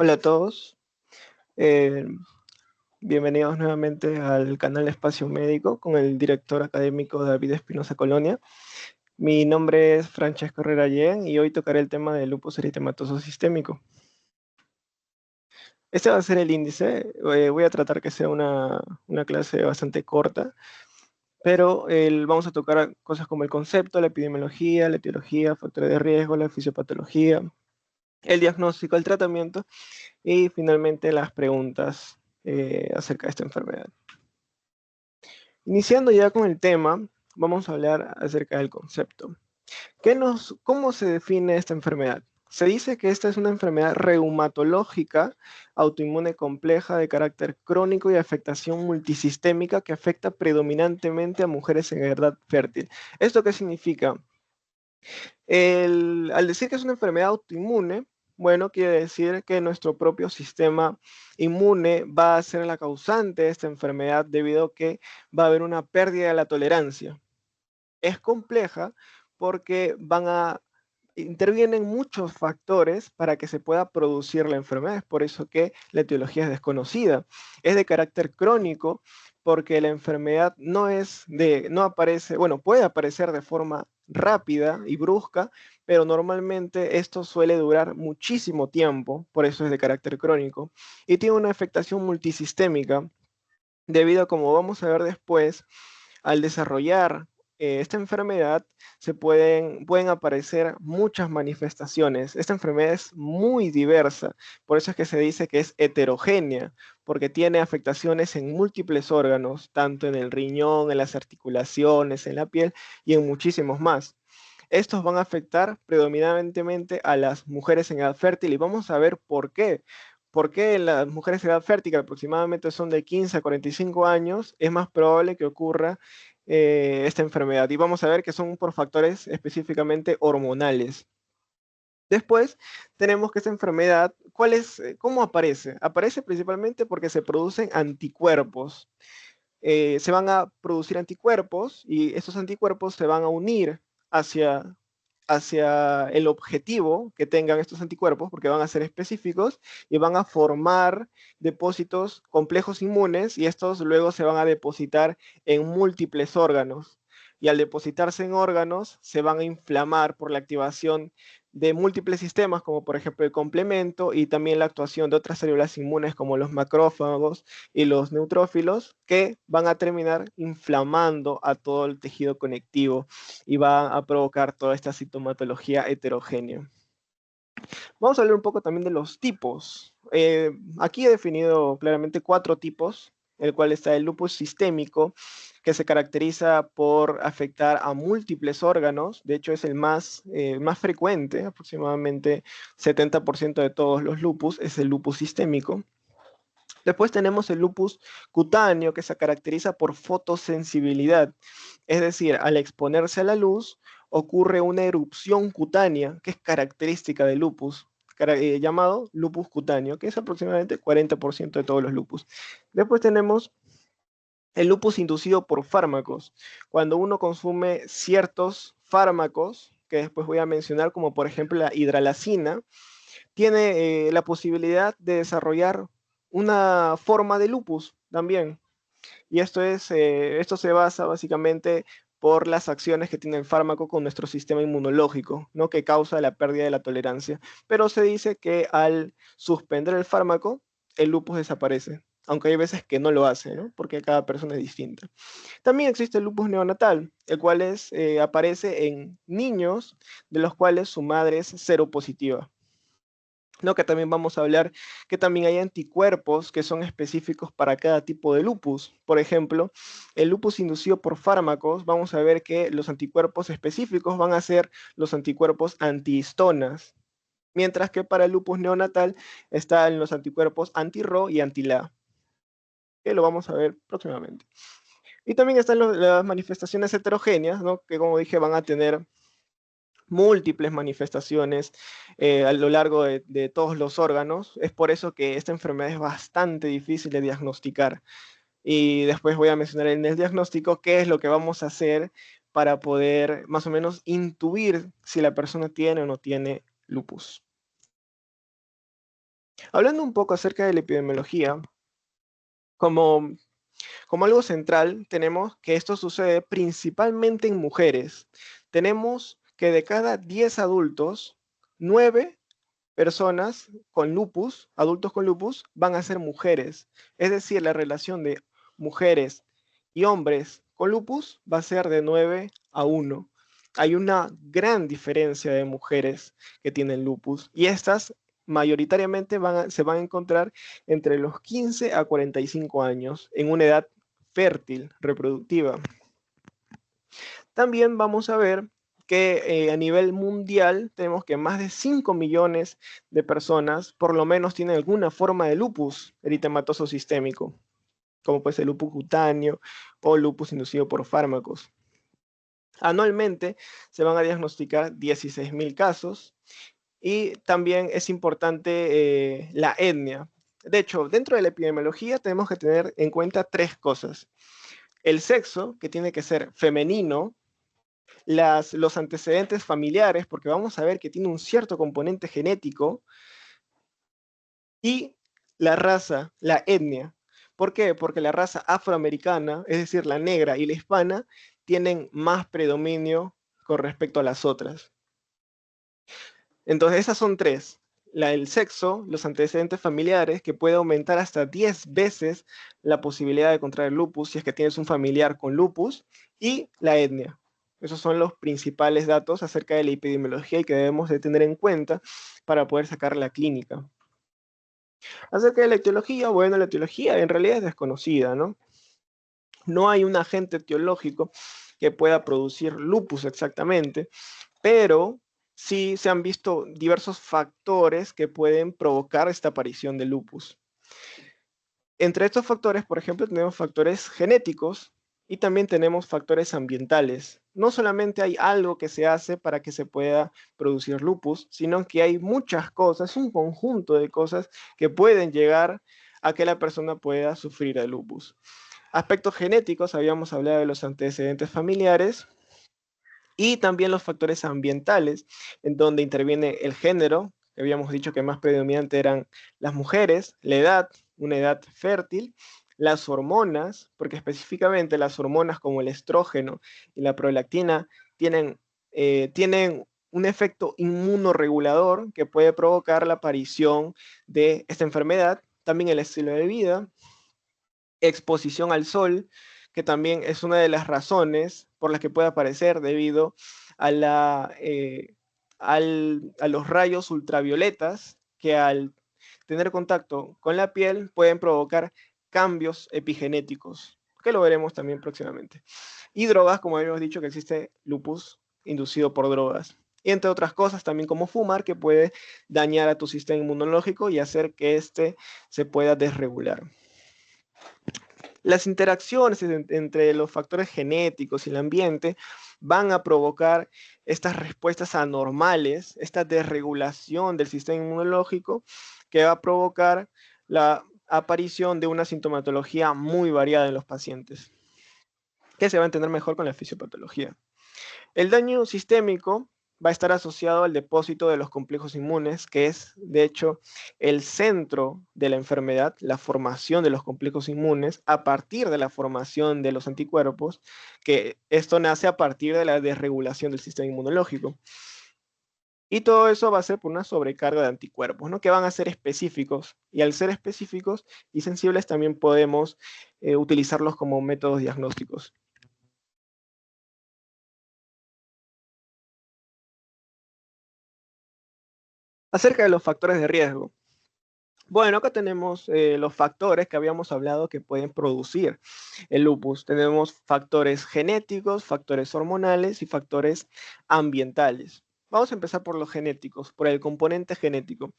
Hola a todos, eh, bienvenidos nuevamente al canal Espacio Médico con el director académico David Espinosa Colonia. Mi nombre es Francesco Herrera Yen y hoy tocaré el tema del lupus eritematoso sistémico. Este va a ser el índice, voy a tratar que sea una clase bastante corta, pero vamos a tocar cosas como el concepto, la epidemiología, la etiología, factores de riesgo, la fisiopatología, el diagnóstico, el tratamiento y finalmente las preguntas acerca de esta enfermedad. Iniciando ya con el tema, vamos a hablar acerca del concepto. ¿Cómo se define esta enfermedad? Se dice que esta es una enfermedad reumatológica autoinmune compleja de carácter crónico y afectación multisistémica que afecta predominantemente a mujeres en edad fértil. ¿Esto qué significa? Al decir que es una enfermedad autoinmune, bueno, quiere decir que nuestro propio sistema inmune va a ser la causante de esta enfermedad debido a que va a haber una pérdida de la tolerancia. Es compleja porque intervienen muchos factores para que se pueda producir la enfermedad. Es por eso que la etiología es desconocida. Es de carácter crónico porque la enfermedad no aparece, bueno, puede aparecer de forma rápida y brusca, pero normalmente esto suele durar muchísimo tiempo, por eso es de carácter crónico, y tiene una afectación multisistémica, debido a, como vamos a ver después, al desarrollar esta enfermedad pueden aparecer muchas manifestaciones. Esta enfermedad es muy diversa, por eso es que se dice que es heterogénea, porque tiene afectaciones en múltiples órganos, tanto en el riñón, en las articulaciones, en la piel y en muchísimos más. Estos van a afectar predominantemente a las mujeres en edad fértil y vamos a ver por qué. ¿Por qué en las mujeres en edad fértil, que aproximadamente son de 15 a 45 años, es más probable que ocurra esta enfermedad? Y vamos a ver que son por factores específicamente hormonales. Después tenemos que esta enfermedad, ¿cómo aparece? Aparece principalmente porque se producen anticuerpos. Se van a producir anticuerpos y estos anticuerpos se van a unir hacia, hacia el objetivo que tengan estos anticuerpos, porque van a ser específicos y van a formar depósitos complejos inmunes y estos luego se van a depositar en múltiples órganos. Y al depositarse en órganos, se van a inflamar por la activación de múltiples sistemas, como por ejemplo el complemento y también la actuación de otras células inmunes como los macrófagos y los neutrófilos, que van a terminar inflamando a todo el tejido conectivo y va a provocar toda esta sintomatología heterogénea. Vamos a hablar un poco también de los tipos. Aquí he definido claramente 4 tipos, el cual está el lupus sistémico, que se caracteriza por afectar a múltiples órganos. De hecho, es el más frecuente, aproximadamente 70% de todos los lupus es el lupus sistémico. Después tenemos el lupus cutáneo, que se caracteriza por fotosensibilidad, es decir, al exponerse a la luz ocurre una erupción cutánea, que es característica del lupus, llamado lupus cutáneo, que es aproximadamente 40% de todos los lupus. Después tenemos el lupus inducido por fármacos, cuando uno consume ciertos fármacos, que después voy a mencionar, como por ejemplo la hidralazina, tiene la posibilidad de desarrollar una forma de lupus también. Y esto se basa básicamente por las acciones que tiene el fármaco con nuestro sistema inmunológico, ¿no? Que causa la pérdida de la tolerancia. Pero se dice que al suspender el fármaco, el lupus desaparece, aunque hay veces que no lo hace, ¿no? Porque cada persona es distinta. También existe el lupus neonatal, el cual aparece en niños de los cuales su madre es seropositiva. ¿No? Que también vamos a hablar que también hay anticuerpos que son específicos para cada tipo de lupus. Por ejemplo, el lupus inducido por fármacos, vamos a ver que los anticuerpos específicos van a ser los anticuerpos antihistonas, mientras que para el lupus neonatal están los anticuerpos anti-Ro y anti-La, que lo vamos a ver próximamente. Y también están las manifestaciones heterogéneas, ¿no? Que como dije van a tener múltiples manifestaciones a lo largo de todos los órganos. Es por eso que esta enfermedad es bastante difícil de diagnosticar. Y después voy a mencionar en el diagnóstico qué es lo que vamos a hacer para poder más o menos intuir si la persona tiene o no tiene lupus. Hablando un poco acerca de la epidemiología, como, como algo central, tenemos que esto sucede principalmente en mujeres. Tenemos que de cada 10 adultos, 9 personas con lupus, adultos con lupus, van a ser mujeres. Es decir, la relación de mujeres y hombres con lupus va a ser de 9 a 1. Hay una gran diferencia de mujeres que tienen lupus y estas mayoritariamente se van a encontrar entre los 15 a 45 años, en una edad fértil, reproductiva. También vamos a ver que a nivel mundial tenemos que más de 5 millones de personas por lo menos tienen alguna forma de lupus eritematoso sistémico, como puede ser lupus cutáneo o lupus inducido por fármacos. Anualmente se van a diagnosticar 16.000 casos y también es importante la etnia. De hecho, dentro de la epidemiología tenemos que tener en cuenta tres cosas. El sexo, que tiene que ser femenino, los antecedentes familiares, porque vamos a ver que tiene un cierto componente genético, y la raza, la etnia. ¿Por qué? Porque la raza afroamericana, es decir, la negra y la hispana, tienen más predominio con respecto a las otras. Entonces, esas son tres. El sexo, los antecedentes familiares, que puede aumentar hasta 10 veces la posibilidad de contraer lupus si es que tienes un familiar con lupus, y la etnia. Esos son los principales datos acerca de la epidemiología y que debemos de tener en cuenta para poder sacar la clínica. Acerca de la etiología, bueno, la etiología en realidad es desconocida, ¿no? No hay un agente etiológico que pueda producir lupus exactamente, pero sí se han visto diversos factores que pueden provocar esta aparición de lupus. Entre estos factores, por ejemplo, tenemos factores genéticos y también tenemos factores ambientales. No solamente hay algo que se hace para que se pueda producir lupus, sino que hay muchas cosas, un conjunto de cosas que pueden llegar a que la persona pueda sufrir de lupus. Aspectos genéticos, habíamos hablado de los antecedentes familiares, y también los factores ambientales, en donde interviene el género, que habíamos dicho que más predominante eran las mujeres, la edad, una edad fértil, las hormonas, porque específicamente las hormonas como el estrógeno y la prolactina tienen un efecto inmunorregulador que puede provocar la aparición de esta enfermedad, también el estilo de vida, exposición al sol, que también es una de las razones por las que puede aparecer debido a, a los rayos ultravioletas que al tener contacto con la piel pueden provocar cambios epigenéticos, que lo veremos también próximamente. Y drogas, como habíamos dicho, que existe lupus inducido por drogas. Y entre otras cosas, también como fumar, que puede dañar a tu sistema inmunológico y hacer que éste se pueda desregular. Las interacciones entre los factores genéticos y el ambiente van a provocar estas respuestas anormales, esta desregulación del sistema inmunológico que va a provocar la aparición de una sintomatología muy variada en los pacientes, que se va a entender mejor con la fisiopatología. El daño sistémico va a estar asociado al depósito de los complejos inmunes, que es, de hecho, el centro de la enfermedad, la formación de los complejos inmunes a partir de la formación de los anticuerpos, que esto nace a partir de la desregulación del sistema inmunológico. Y todo eso va a ser por una sobrecarga de anticuerpos, ¿no? Que van a ser específicos. Y al ser específicos y sensibles también podemos utilizarlos como métodos diagnósticos. Acerca de los factores de riesgo. Bueno, acá tenemos los factores que habíamos hablado que pueden producir el lupus. Tenemos factores genéticos, factores hormonales y factores ambientales. Vamos a empezar por los genéticos, por el componente genético.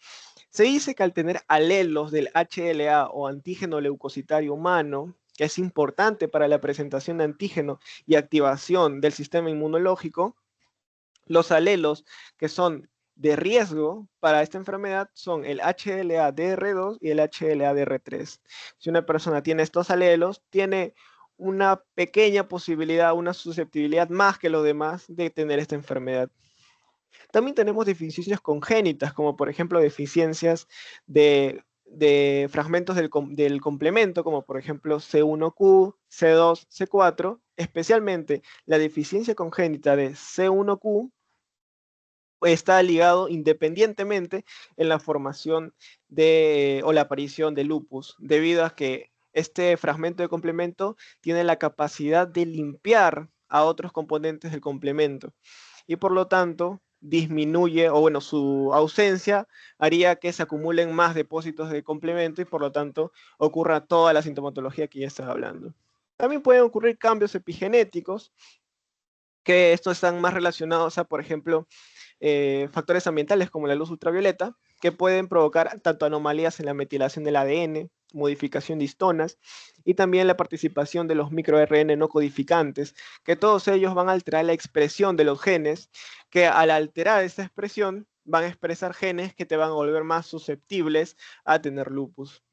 Se dice que al tener alelos del HLA o antígeno leucocitario humano, que es importante para la presentación de antígeno y activación del sistema inmunológico, los alelos que son de riesgo para esta enfermedad son el HLA-DR2 y el HLA-DR3. Si una persona tiene estos alelos, tiene una pequeña posibilidad, una susceptibilidad más que los demás de tener esta enfermedad. También tenemos deficiencias congénitas, como por ejemplo deficiencias de fragmentos del complemento, como por ejemplo C1Q, C2, C4, especialmente la deficiencia congénita de C1Q está ligado independientemente en la formación o la aparición de lupus, debido a que este fragmento de complemento tiene la capacidad de limpiar a otros componentes del complemento y por lo tanto disminuye, o bueno, su ausencia haría que se acumulen más depósitos de complemento y por lo tanto ocurra toda la sintomatología que ya estás hablando. También pueden ocurrir cambios epigenéticos, que estos están más relacionados a, por ejemplo, factores ambientales como la luz ultravioleta, que pueden provocar tanto anomalías en la metilación del ADN, modificación de histonas y también la participación de los microRN no codificantes, que todos ellos van a alterar la expresión de los genes, que al alterar esta expresión van a expresar genes que te van a volver más susceptibles a tener lupus.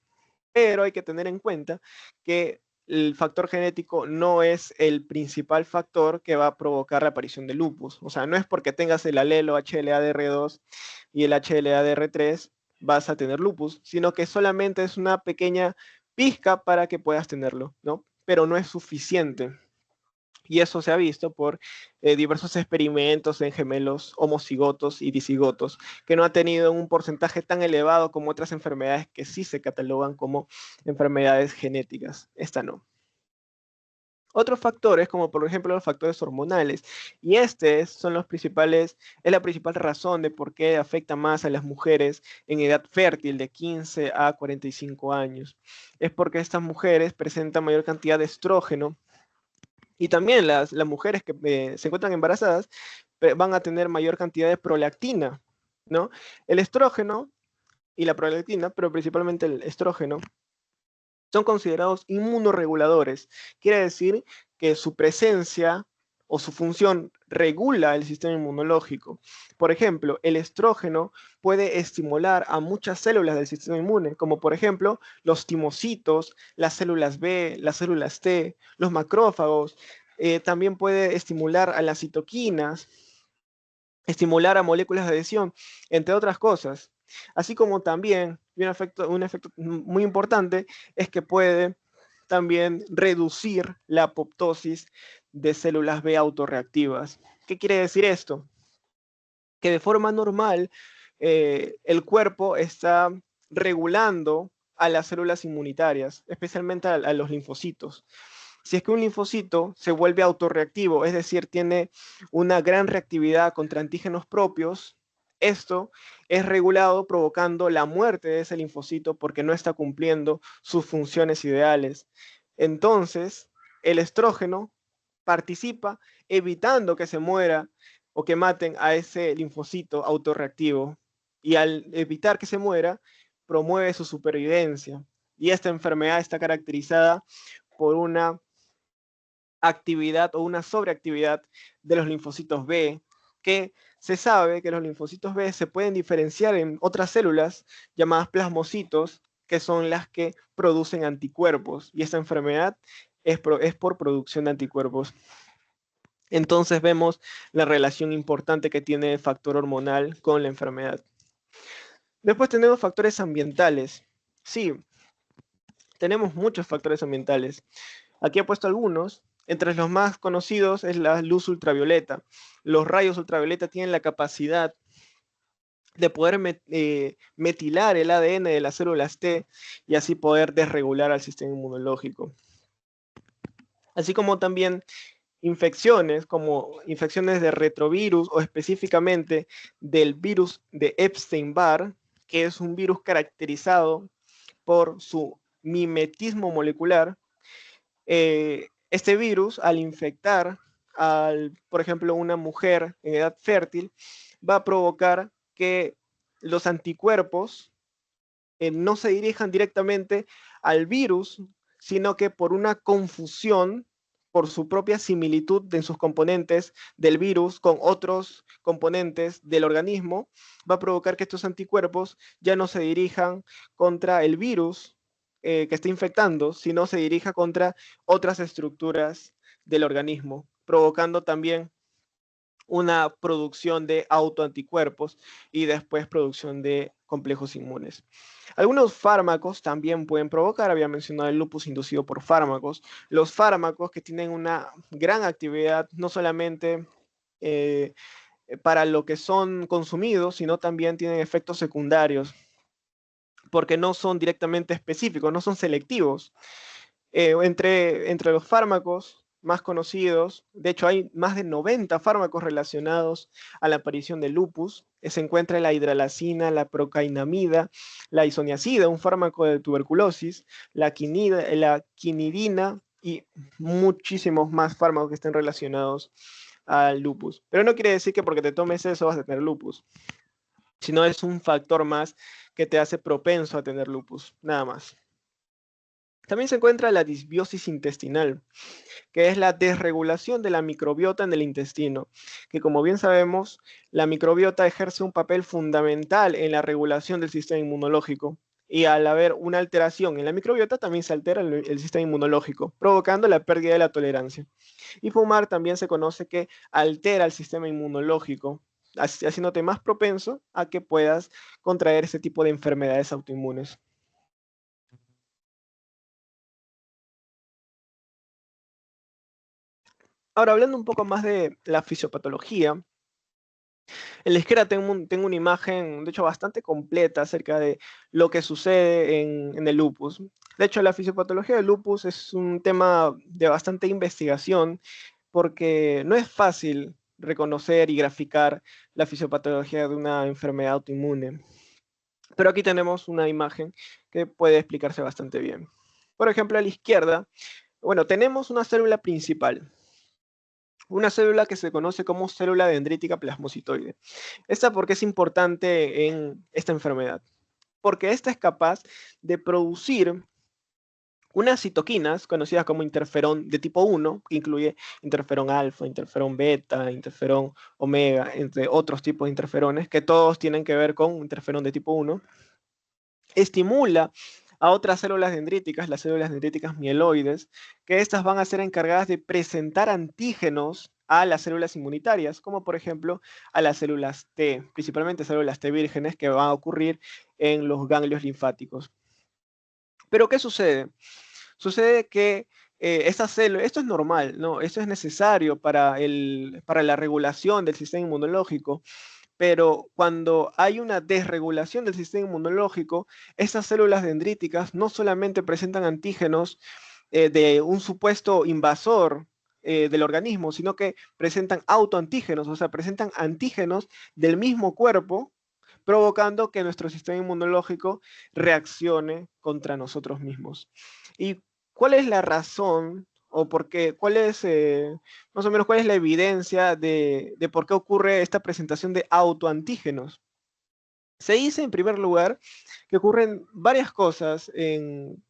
Pero hay que tener en cuenta que el factor genético no es el principal factor que va a provocar la aparición de lupus. O sea, no es porque tengas el alelo HLA-DR2 y el HLA-DR3 vas a tener lupus, sino que solamente es una pequeña pizca para que puedas tenerlo, ¿no? Pero no es suficiente. Y eso se ha visto por diversos experimentos en gemelos homocigotos y dicigotos, que no ha tenido un porcentaje tan elevado como otras enfermedades que sí se catalogan como enfermedades genéticas. Esta no. Otros factores, como por ejemplo los factores hormonales, y son los principales, es la principal razón de por qué afecta más a las mujeres en edad fértil de 15 a 45 años. Es porque estas mujeres presentan mayor cantidad de estrógeno y también las mujeres que se encuentran embarazadas van a tener mayor cantidad de prolactina, ¿no? El estrógeno y la prolactina, pero principalmente el estrógeno, son considerados inmunoreguladores. Quiere decir que su presencia o su función regula el sistema inmunológico. Por ejemplo, el estrógeno puede estimular a muchas células del sistema inmune, como por ejemplo los timocitos, las células B, las células T, los macrófagos. También puede estimular a las citoquinas, estimular a moléculas de adhesión, entre otras cosas. Así como también un efecto muy importante es que puede también reducir la apoptosis de células B autorreactivas. ¿Qué quiere decir esto? Que de forma normal el cuerpo está regulando a las células inmunitarias, especialmente a los linfocitos. Si es que un linfocito se vuelve autorreactivo, es decir, tiene una gran reactividad contra antígenos propios, esto es regulado provocando la muerte de ese linfocito porque no está cumpliendo sus funciones ideales. Entonces, el estrógeno participa evitando que se muera o que maten a ese linfocito autorreactivo. Y al evitar que se muera, promueve su supervivencia. Y esta enfermedad está caracterizada por una actividad o una sobreactividad de los linfocitos B, que se sabe que los linfocitos B se pueden diferenciar en otras células llamadas plasmocitos, que son las que producen anticuerpos, y esta enfermedad es por producción de anticuerpos. Entonces vemos la relación importante que tiene el factor hormonal con la enfermedad. Después tenemos factores ambientales. Sí, tenemos muchos factores ambientales. Aquí he puesto algunos. Entre los más conocidos es la luz ultravioleta. Los rayos ultravioleta tienen la capacidad de poder metilar el ADN de las células T y así poder desregular al sistema inmunológico. Así como también infecciones, como infecciones de retrovirus o específicamente del virus de Epstein-Barr, que es un virus caracterizado por su mimetismo molecular. Este virus, al infectar, por ejemplo, una mujer en edad fértil, va a provocar que los anticuerpos no se dirijan directamente al virus, sino que por una confusión, por su propia similitud en sus componentes del virus con otros componentes del organismo, va a provocar que estos anticuerpos ya no se dirijan contra el virus que está infectando, sino se dirija contra otras estructuras del organismo, provocando también una producción de autoanticuerpos y después producción de complejos inmunes. Algunos fármacos también pueden provocar, había mencionado el lupus inducido por fármacos. Los fármacos que tienen una gran actividad, no solamente para lo que son consumidos, sino también tienen efectos secundarios, porque no son directamente específicos, no son selectivos. Entre los fármacos más conocidos, de hecho hay más de 90 fármacos relacionados a la aparición del lupus. Se encuentra la hidralazina, la procainamida, la isoniazida, un fármaco de tuberculosis, la quinidina y muchísimos más fármacos que estén relacionados al lupus. Pero no quiere decir que porque te tomes eso vas a tener lupus, sino es un factor más que te hace propenso a tener lupus, nada más. También se encuentra la disbiosis intestinal, que es la desregulación de la microbiota en el intestino, que como bien sabemos, la microbiota ejerce un papel fundamental en la regulación del sistema inmunológico. Y al haber una alteración en la microbiota, también se altera el sistema inmunológico, provocando la pérdida de la tolerancia. Y fumar también se conoce que altera el sistema inmunológico, haciéndote más propenso a que puedas contraer ese tipo de enfermedades autoinmunes. Ahora, hablando un poco más de la fisiopatología, en la izquierda tengo una imagen, de hecho, bastante completa acerca de lo que sucede en el lupus. De hecho, la fisiopatología del lupus es un tema de bastante investigación porque no es fácil reconocer y graficar la fisiopatología de una enfermedad autoinmune. Pero aquí tenemos una imagen que puede explicarse bastante bien. Por ejemplo, a la izquierda, bueno, tenemos una célula principal, una célula que se conoce como célula dendrítica plasmocitoide. ¿Esta por qué es importante en esta enfermedad? Porque esta es capaz de producir unas citoquinas conocidas como interferón de tipo 1, que incluye interferón alfa, interferón beta, interferón omega, entre otros tipos de interferones, que todos tienen que ver con interferón de tipo 1. Estimula a otras células dendríticas, las células dendríticas mieloides, que estas van a ser encargadas de presentar antígenos a las células inmunitarias, como por ejemplo a las células T, principalmente células T vírgenes que van a ocurrir en los ganglios linfáticos. Pero ¿qué sucede? Sucede que estas células, esto es normal, ¿no? Esto es necesario para la regulación del sistema inmunológico, pero cuando hay una desregulación del sistema inmunológico, estas células dendríticas no solamente presentan antígenos de un supuesto invasor del organismo, sino que presentan autoantígenos, o sea, presentan antígenos del mismo cuerpo, provocando que nuestro sistema inmunológico reaccione contra nosotros mismos. ¿Y cuál es la razón o por qué, cuál es más o menos cuál es la evidencia de por qué ocurre esta presentación de autoantígenos? Se dice en primer lugar que ocurren varias cosas en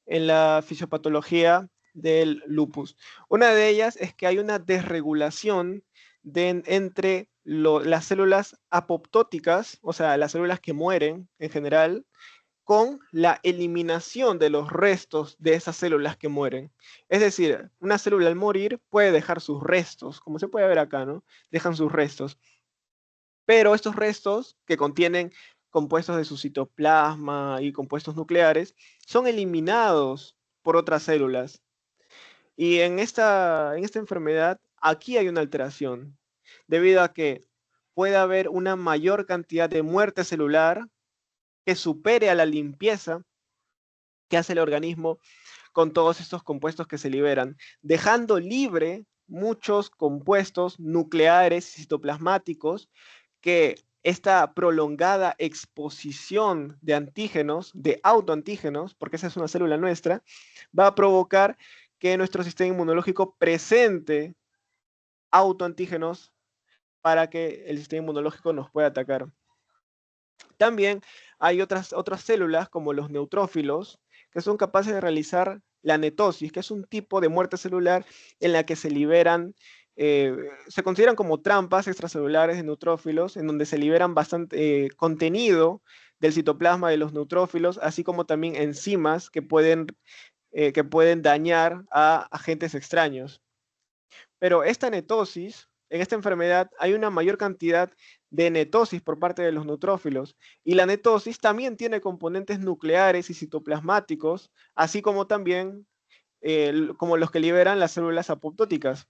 la fisiopatología del lupus. Una de ellas es que hay una desregulación entre las células apoptóticas, o sea, las células que mueren en general, con la eliminación de los restos de esas células que mueren. Es decir, una célula al morir puede dejar sus restos, como se puede ver acá, ¿no? Dejan sus restos. Pero estos restos que contienen compuestos de su citoplasma y compuestos nucleares son eliminados por otras células. Y en esta enfermedad, aquí hay una alteración, debido a que puede haber una mayor cantidad de muerte celular que supere a la limpieza que hace el organismo con todos estos compuestos que se liberan, dejando libre muchos compuestos nucleares y citoplasmáticos que esta prolongada exposición de antígenos, de autoantígenos, porque esa es una célula nuestra, va a provocar que nuestro sistema inmunológico presente autoantígenos para que el sistema inmunológico nos pueda atacar. También hay otras células, como los neutrófilos, que son capaces de realizar la netosis, que es un tipo de muerte celular en la que se liberan, se consideran como trampas extracelulares de neutrófilos, en donde se liberan bastante contenido del citoplasma de los neutrófilos, así como también enzimas que pueden dañar a agentes extraños. Pero esta netosis en esta enfermedad hay una mayor cantidad de netosis por parte de los neutrófilos. Y la netosis también tiene componentes nucleares y citoplasmáticos, así como también como los que liberan las células apoptóticas.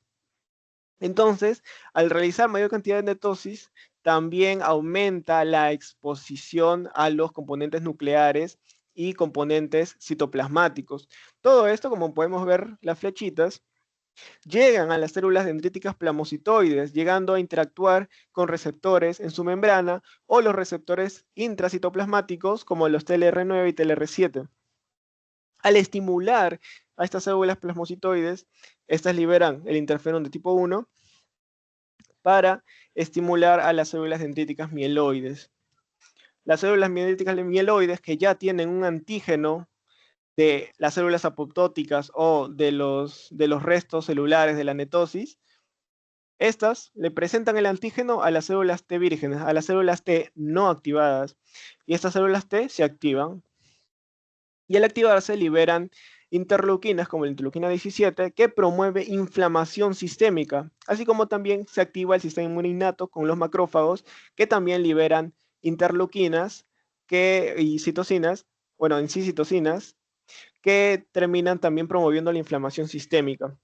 Entonces, al realizar mayor cantidad de netosis, también aumenta la exposición a los componentes nucleares y componentes citoplasmáticos. Todo esto, como podemos ver las flechitas, llegan a las células dendríticas plasmocitoides, llegando a interactuar con receptores en su membrana o los receptores intracitoplasmáticos como los TLR9 y TLR7. Al estimular a estas células plasmocitoides, estas liberan el interferón de tipo 1 para estimular a las células dendríticas mieloides. Las células dendríticas mieloides que ya tienen un antígeno de las células apoptóticas o de los restos celulares de la netosis, estas le presentan el antígeno a las células T vírgenes, a las células T no activadas, y estas células T se activan. Y al activarse liberan interleuquinas como la interleuquina 17 que promueve inflamación sistémica, así como también se activa el sistema inmune innato con los macrófagos que también liberan interleuquinas y citocinas, bueno, en sí citocinas, que terminan también promoviendo la inflamación sistémica.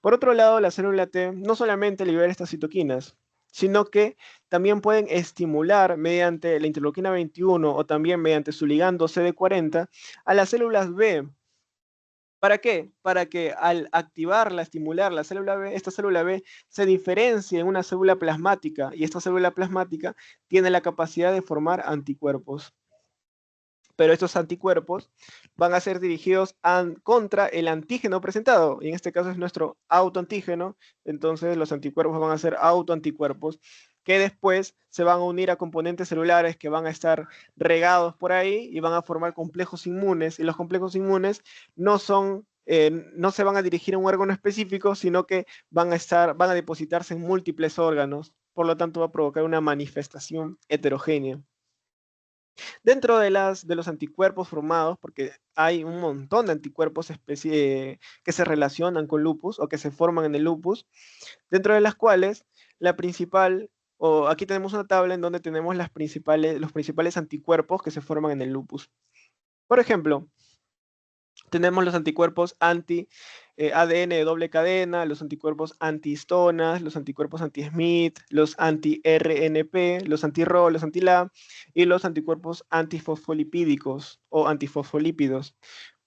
Por otro lado, la célula T no solamente libera estas citoquinas, sino que también pueden estimular mediante la interleuquina 21 o también mediante su ligando CD40 a las células B. ¿Para qué? Para que al activarla, estimular la célula B, esta célula B se diferencie en una célula plasmática y esta célula plasmática tiene la capacidad de formar anticuerpos. Pero estos anticuerpos van a ser dirigidos contra el antígeno presentado, y en este caso es nuestro autoantígeno. Entonces los anticuerpos van a ser autoanticuerpos que después se van a unir a componentes celulares que van a estar regados por ahí y van a formar complejos inmunes, y los complejos inmunes no se van a dirigir a un órgano específico, sino que van a depositarse en múltiples órganos, por lo tanto va a provocar una manifestación heterogénea. Dentro de los anticuerpos formados, porque hay un montón de anticuerpos que se relacionan con lupus o que se forman en el lupus, dentro de las cuales la principal, o aquí tenemos una tabla en donde tenemos los principales anticuerpos que se forman en el lupus. Por ejemplo, tenemos los anticuerpos anti-ADN de doble cadena, los anticuerpos antihistonas, los anticuerpos anti-Smith, los anti-RNP, los anti-Ro, los anti-La y los anticuerpos antifosfolipídicos o antifosfolípidos,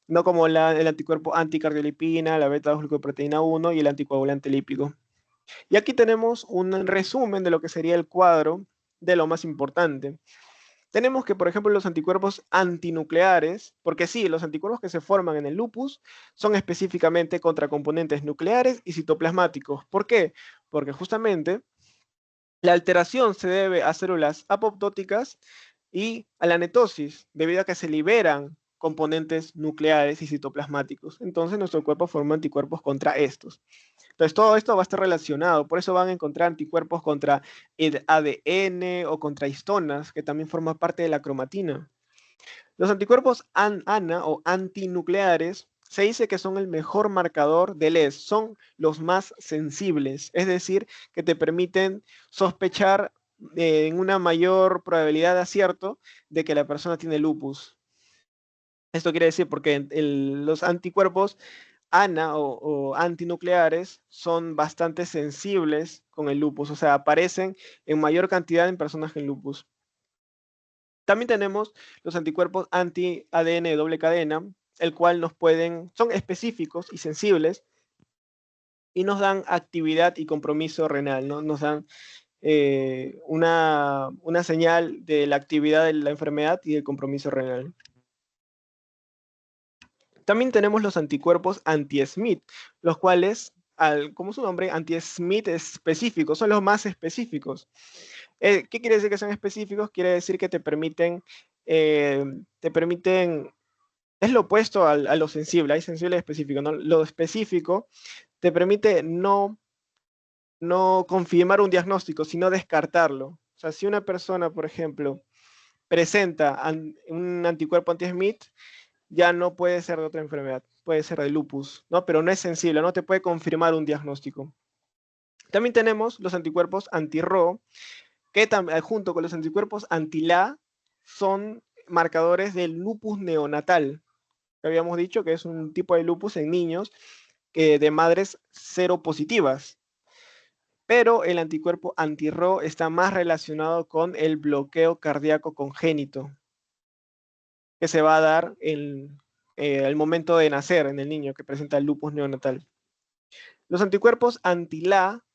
no como el anticuerpo anticardiolipina, la beta-glucoproteína 1 y el anticoagulante lípido. Y aquí tenemos un resumen de lo que sería el cuadro de lo más importante. Tenemos que, por ejemplo, los anticuerpos antinucleares, porque sí, los anticuerpos que se forman en el lupus son específicamente contra componentes nucleares y citoplasmáticos. ¿Por qué? Porque justamente la alteración se debe a células apoptóticas y a la netosis, debido a que se liberan componentes nucleares y citoplasmáticos. Entonces, nuestro cuerpo forma anticuerpos contra estos. Entonces, todo esto va a estar relacionado. Por eso van a encontrar anticuerpos contra el ADN o contra histonas, que también forman parte de la cromatina. Los anticuerpos ANA o antinucleares se dice que son el mejor marcador del ES, son los más sensibles, es decir, que te permiten sospechar en una mayor probabilidad de acierto de que la persona tiene lupus. Esto quiere decir porque los anticuerpos ANA o antinucleares son bastante sensibles con el lupus, o sea, aparecen en mayor cantidad en personas con lupus. También tenemos los anticuerpos anti-ADN de doble cadena, el cual son específicos y sensibles y nos dan actividad y compromiso renal, ¿no? Nos dan una señal de la actividad de la enfermedad y del compromiso renal. También tenemos los anticuerpos anti-Smith, los cuales, como su nombre, anti-Smith específicos, son los más específicos. ¿Qué quiere decir que son específicos? Quiere decir que te permiten, es lo opuesto a lo sensible, hay sensible y específico, ¿no? Lo específico te permite no confirmar un diagnóstico, sino descartarlo. O sea, si una persona, por ejemplo, presenta un anticuerpo anti-Smith, ya no puede ser de otra enfermedad, puede ser de lupus, ¿no? Pero no es sensible, no te puede confirmar un diagnóstico. También tenemos los anticuerpos anti-Ro, que junto con los anticuerpos anti-La son marcadores del lupus neonatal, que habíamos dicho que es un tipo de lupus en niños de madres seropositivas. Pero el anticuerpo anti-Ro está más relacionado con el bloqueo cardíaco congénito, que se va a dar al momento de nacer en el niño que presenta el lupus neonatal. Los anticuerpos anti-La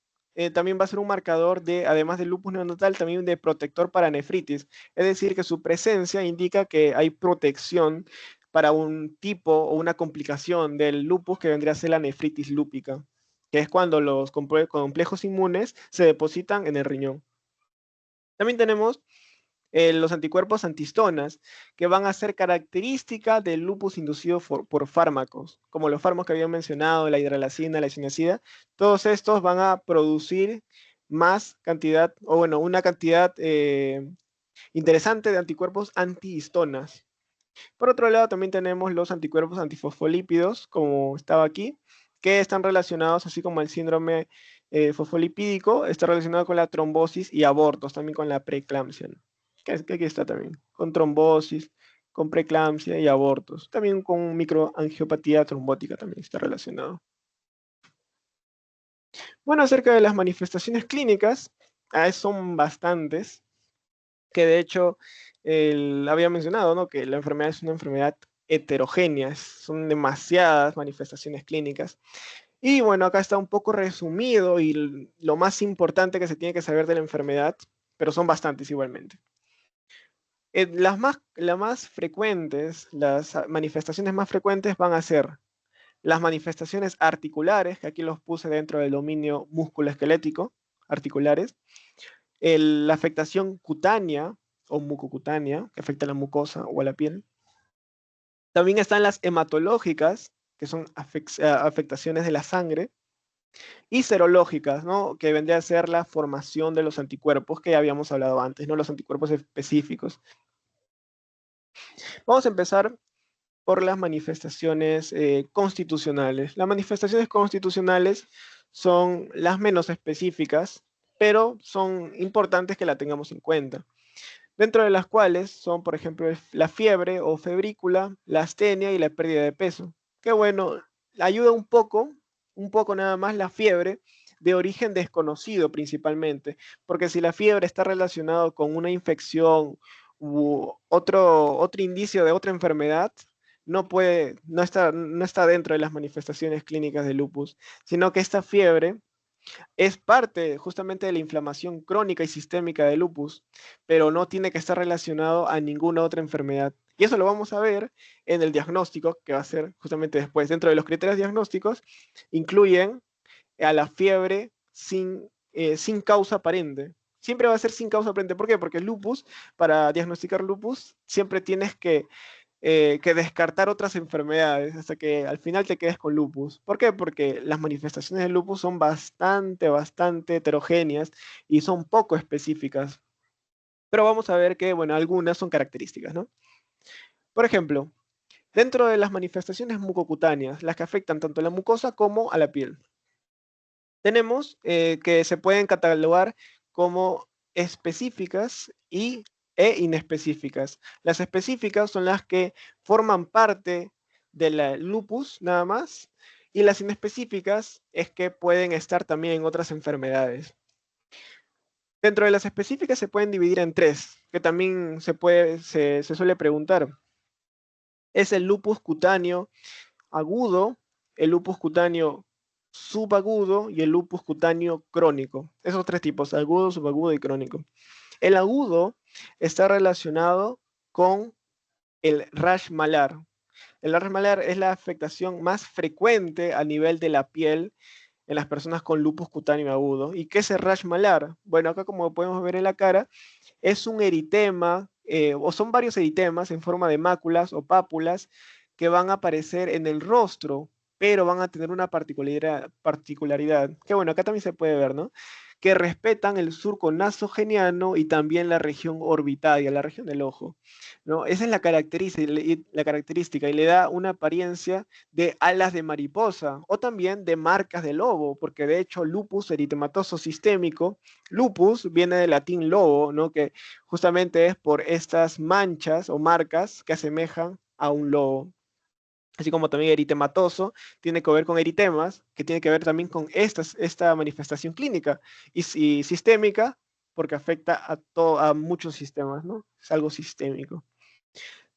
también va a ser un marcador de, además del lupus neonatal, también de protector para nefritis. Es decir, que su presencia indica que hay protección para un tipo o una complicación del lupus que vendría a ser la nefritis lúpica, que es cuando los complejos inmunes se depositan en el riñón. También tenemos los anticuerpos antihistonas, que van a ser característica del lupus inducido por fármacos, como los fármacos que había mencionado, la hidralazina, la isoniazida. Todos estos van a producir más cantidad, o bueno, una cantidad interesante de anticuerpos antihistonas. Por otro lado, también tenemos los anticuerpos antifosfolípidos, como estaba aquí, que están relacionados, así como el síndrome fosfolipídico, está relacionado con la trombosis y abortos, también con la preeclampsia, ¿no? Que aquí está también, con trombosis, con preeclampsia y abortos. También con microangiopatía trombótica también está relacionado. Bueno, acerca de las manifestaciones clínicas, son bastantes, que de hecho había mencionado, ¿no? Que la enfermedad es una enfermedad heterogénea, son demasiadas manifestaciones clínicas. Y bueno, acá está un poco resumido y lo más importante que se tiene que saber de la enfermedad, pero son bastantes igualmente. Las más frecuentes, las manifestaciones más frecuentes van a ser las manifestaciones articulares, que aquí los puse dentro del dominio musculoesquelético, articulares, la afectación cutánea o mucocutánea, que afecta a la mucosa o a la piel. También están las hematológicas, que son afectaciones de la sangre, y serológicas, ¿no? Que vendría a ser la formación de los anticuerpos que ya habíamos hablado antes, ¿no? Los anticuerpos específicos. Vamos a empezar por las manifestaciones constitucionales. Las manifestaciones constitucionales son las menos específicas, pero son importantes que la tengamos en cuenta. Dentro de las cuales son, por ejemplo, la fiebre o febrícula, la astenia y la pérdida de peso. Que bueno, ayuda un poco nada más la fiebre de origen desconocido principalmente, porque si la fiebre está relacionada con una infección u otro indicio de otra enfermedad, no está dentro de las manifestaciones clínicas de lupus, sino que esta fiebre es parte justamente de la inflamación crónica y sistémica del lupus, pero no tiene que estar relacionado a ninguna otra enfermedad. Y eso lo vamos a ver en el diagnóstico, que va a ser justamente después. Dentro de los criterios diagnósticos, incluyen a la fiebre sin causa aparente. Siempre va a ser sin causa aparente. ¿Por qué? Porque el lupus, para diagnosticar lupus, siempre tienes que descartar otras enfermedades hasta que al final te quedes con lupus. ¿Por qué? Porque las manifestaciones del lupus son bastante heterogéneas y son poco específicas. Pero vamos a ver que, bueno, algunas son características, ¿no? Por ejemplo, dentro de las manifestaciones mucocutáneas, las que afectan tanto a la mucosa como a la piel, tenemos que se pueden catalogar como específicas e inespecíficas. Las específicas son las que forman parte del lupus nada más, y las inespecíficas es que pueden estar también en otras enfermedades. Dentro de las específicas se pueden dividir en tres, que también se suele preguntar. Es el lupus cutáneo agudo, el lupus cutáneo subagudo y el lupus cutáneo crónico. Esos tres tipos, agudo, subagudo y crónico. El agudo está relacionado con el rash malar. El rash malar es la afectación más frecuente a nivel de la piel en las personas con lupus cutáneo agudo. ¿Y qué es el rash malar? Bueno, acá como podemos ver en la cara, es un eritema, o son varios eritemas en forma de máculas o pápulas que van a aparecer en el rostro, pero van a tener una particularidad, que bueno, acá también se puede ver, ¿no? que respetan el surco nasogeniano y también la región orbitaria, la región del ojo, ¿no? Esa es la característica y le da una apariencia de alas de mariposa o también de marcas de lobo, porque de hecho lupus eritematoso sistémico, lupus viene del latín lobo, ¿no? Que justamente es por estas manchas o marcas que asemejan a un lobo. Así como también eritematoso tiene que ver con eritemas, que tiene que ver también con esta manifestación clínica y sistémica, porque afecta a muchos sistemas, ¿no? Es algo sistémico.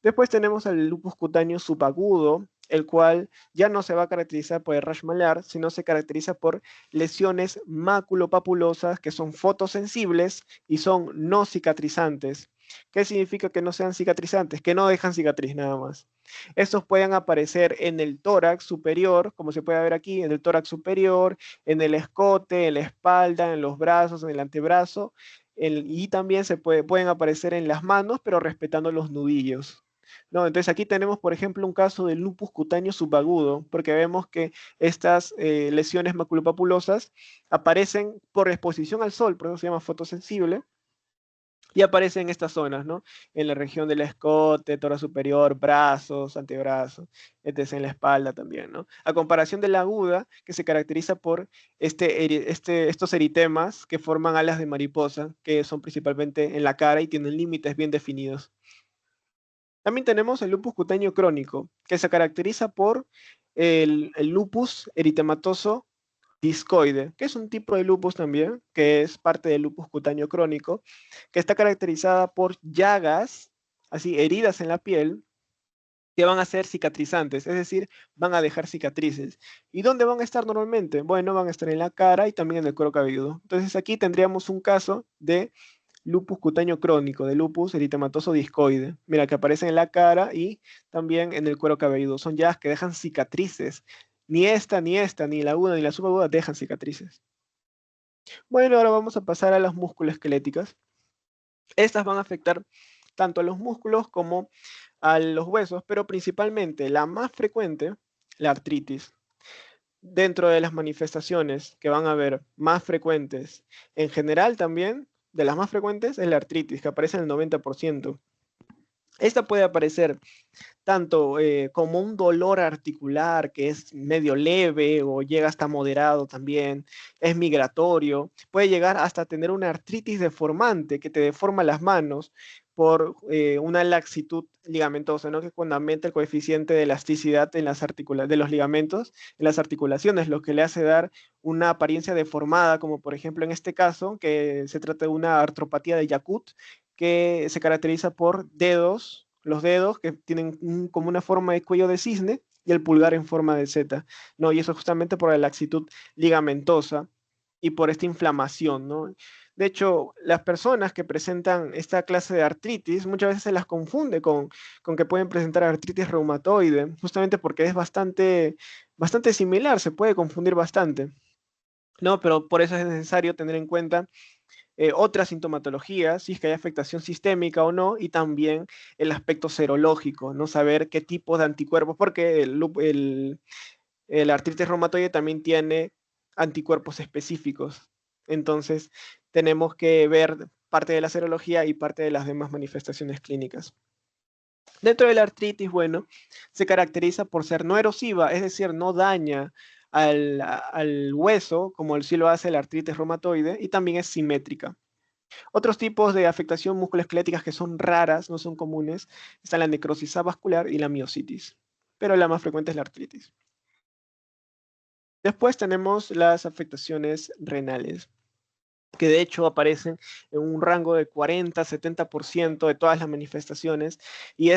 Después tenemos al lupus cutáneo subagudo, el cual ya no se va a caracterizar por el rash malar, sino se caracteriza por lesiones maculopapulosas que son fotosensibles y son no cicatrizantes. ¿Qué significa que no sean cicatrizantes? Que no dejan cicatriz nada más. Estos pueden aparecer en el tórax superior, como se puede ver aquí, en el tórax superior, en el escote, en la espalda, en los brazos, en el antebrazo, y también pueden aparecer en las manos, pero respetando los nudillos. ¿No? Entonces aquí tenemos, por ejemplo, un caso de lupus cutáneo subagudo, porque vemos que estas lesiones maculopapulosas aparecen por exposición al sol, por eso se llama fotosensible, y aparecen en estas zonas, ¿no? En la región del escote, tórax superior, brazos, antebrazos, etc., en la espalda también, ¿no? A comparación de la aguda, que se caracteriza por estos eritemas que forman alas de mariposa, que son principalmente en la cara y tienen límites bien definidos. También tenemos el lupus cutáneo crónico, que se caracteriza por el lupus eritematoso discoide, que es un tipo de lupus también, que es parte del lupus cutáneo crónico, que está caracterizada por llagas, así heridas en la piel, que van a ser cicatrizantes, es decir, van a dejar cicatrices. ¿Y dónde van a estar normalmente? Bueno, van a estar en la cara y también en el cuero cabelludo. Entonces aquí tendríamos un caso de lupus cutáneo crónico, de lupus eritematoso discoide. Mira, que aparece en la cara y también en el cuero cabelludo. Son llagas que dejan cicatrices. Ni la aguda, ni la subaguda dejan cicatrices. Bueno, ahora vamos a pasar a las musculoesqueléticas. Estas van a afectar tanto a los músculos como a los huesos, pero principalmente la más frecuente, la artritis. Dentro de las manifestaciones que van a haber más frecuentes, en general también, de las más frecuentes es la artritis, que aparece en el 90%. Esta puede aparecer tanto como un dolor articular que es medio leve o llega hasta moderado también, es migratorio, puede llegar hasta tener una artritis deformante que te deforma las manos por una laxitud ligamentosa, ¿no? Que es cuando aumenta el coeficiente de elasticidad en de los ligamentos, en las articulaciones, lo que le hace dar una apariencia deformada, como por ejemplo en este caso, que se trata de una artropatía de Yakut, que se caracteriza por los dedos que tienen como una forma de cuello de cisne y el pulgar en forma de Z, ¿no? Y eso justamente por la laxitud ligamentosa y por esta inflamación, ¿no? De hecho, las personas que presentan esta clase de artritis muchas veces se las confunde con que pueden presentar artritis reumatoide, justamente porque es bastante similar, se puede confundir bastante, ¿no? Pero por eso es necesario tener en cuenta otras sintomatologías, si es que hay afectación sistémica o no, y también el aspecto serológico, no saber qué tipo de anticuerpos, porque el artritis reumatoide también tiene anticuerpos específicos. Entonces, tenemos que ver parte de la serología y parte de las demás manifestaciones clínicas. Dentro de la artritis, bueno, se caracteriza por ser no erosiva, es decir, no daña al hueso, como sí lo hace la artritis reumatoide, y también es simétrica. Otros tipos de afectación musculoesqueléticas que son raras, no son comunes, están la necrosis vascular y la miositis, pero la más frecuente es la artritis. Después tenemos las afectaciones renales, que de hecho aparecen en un rango de 40-70% de todas las manifestaciones, y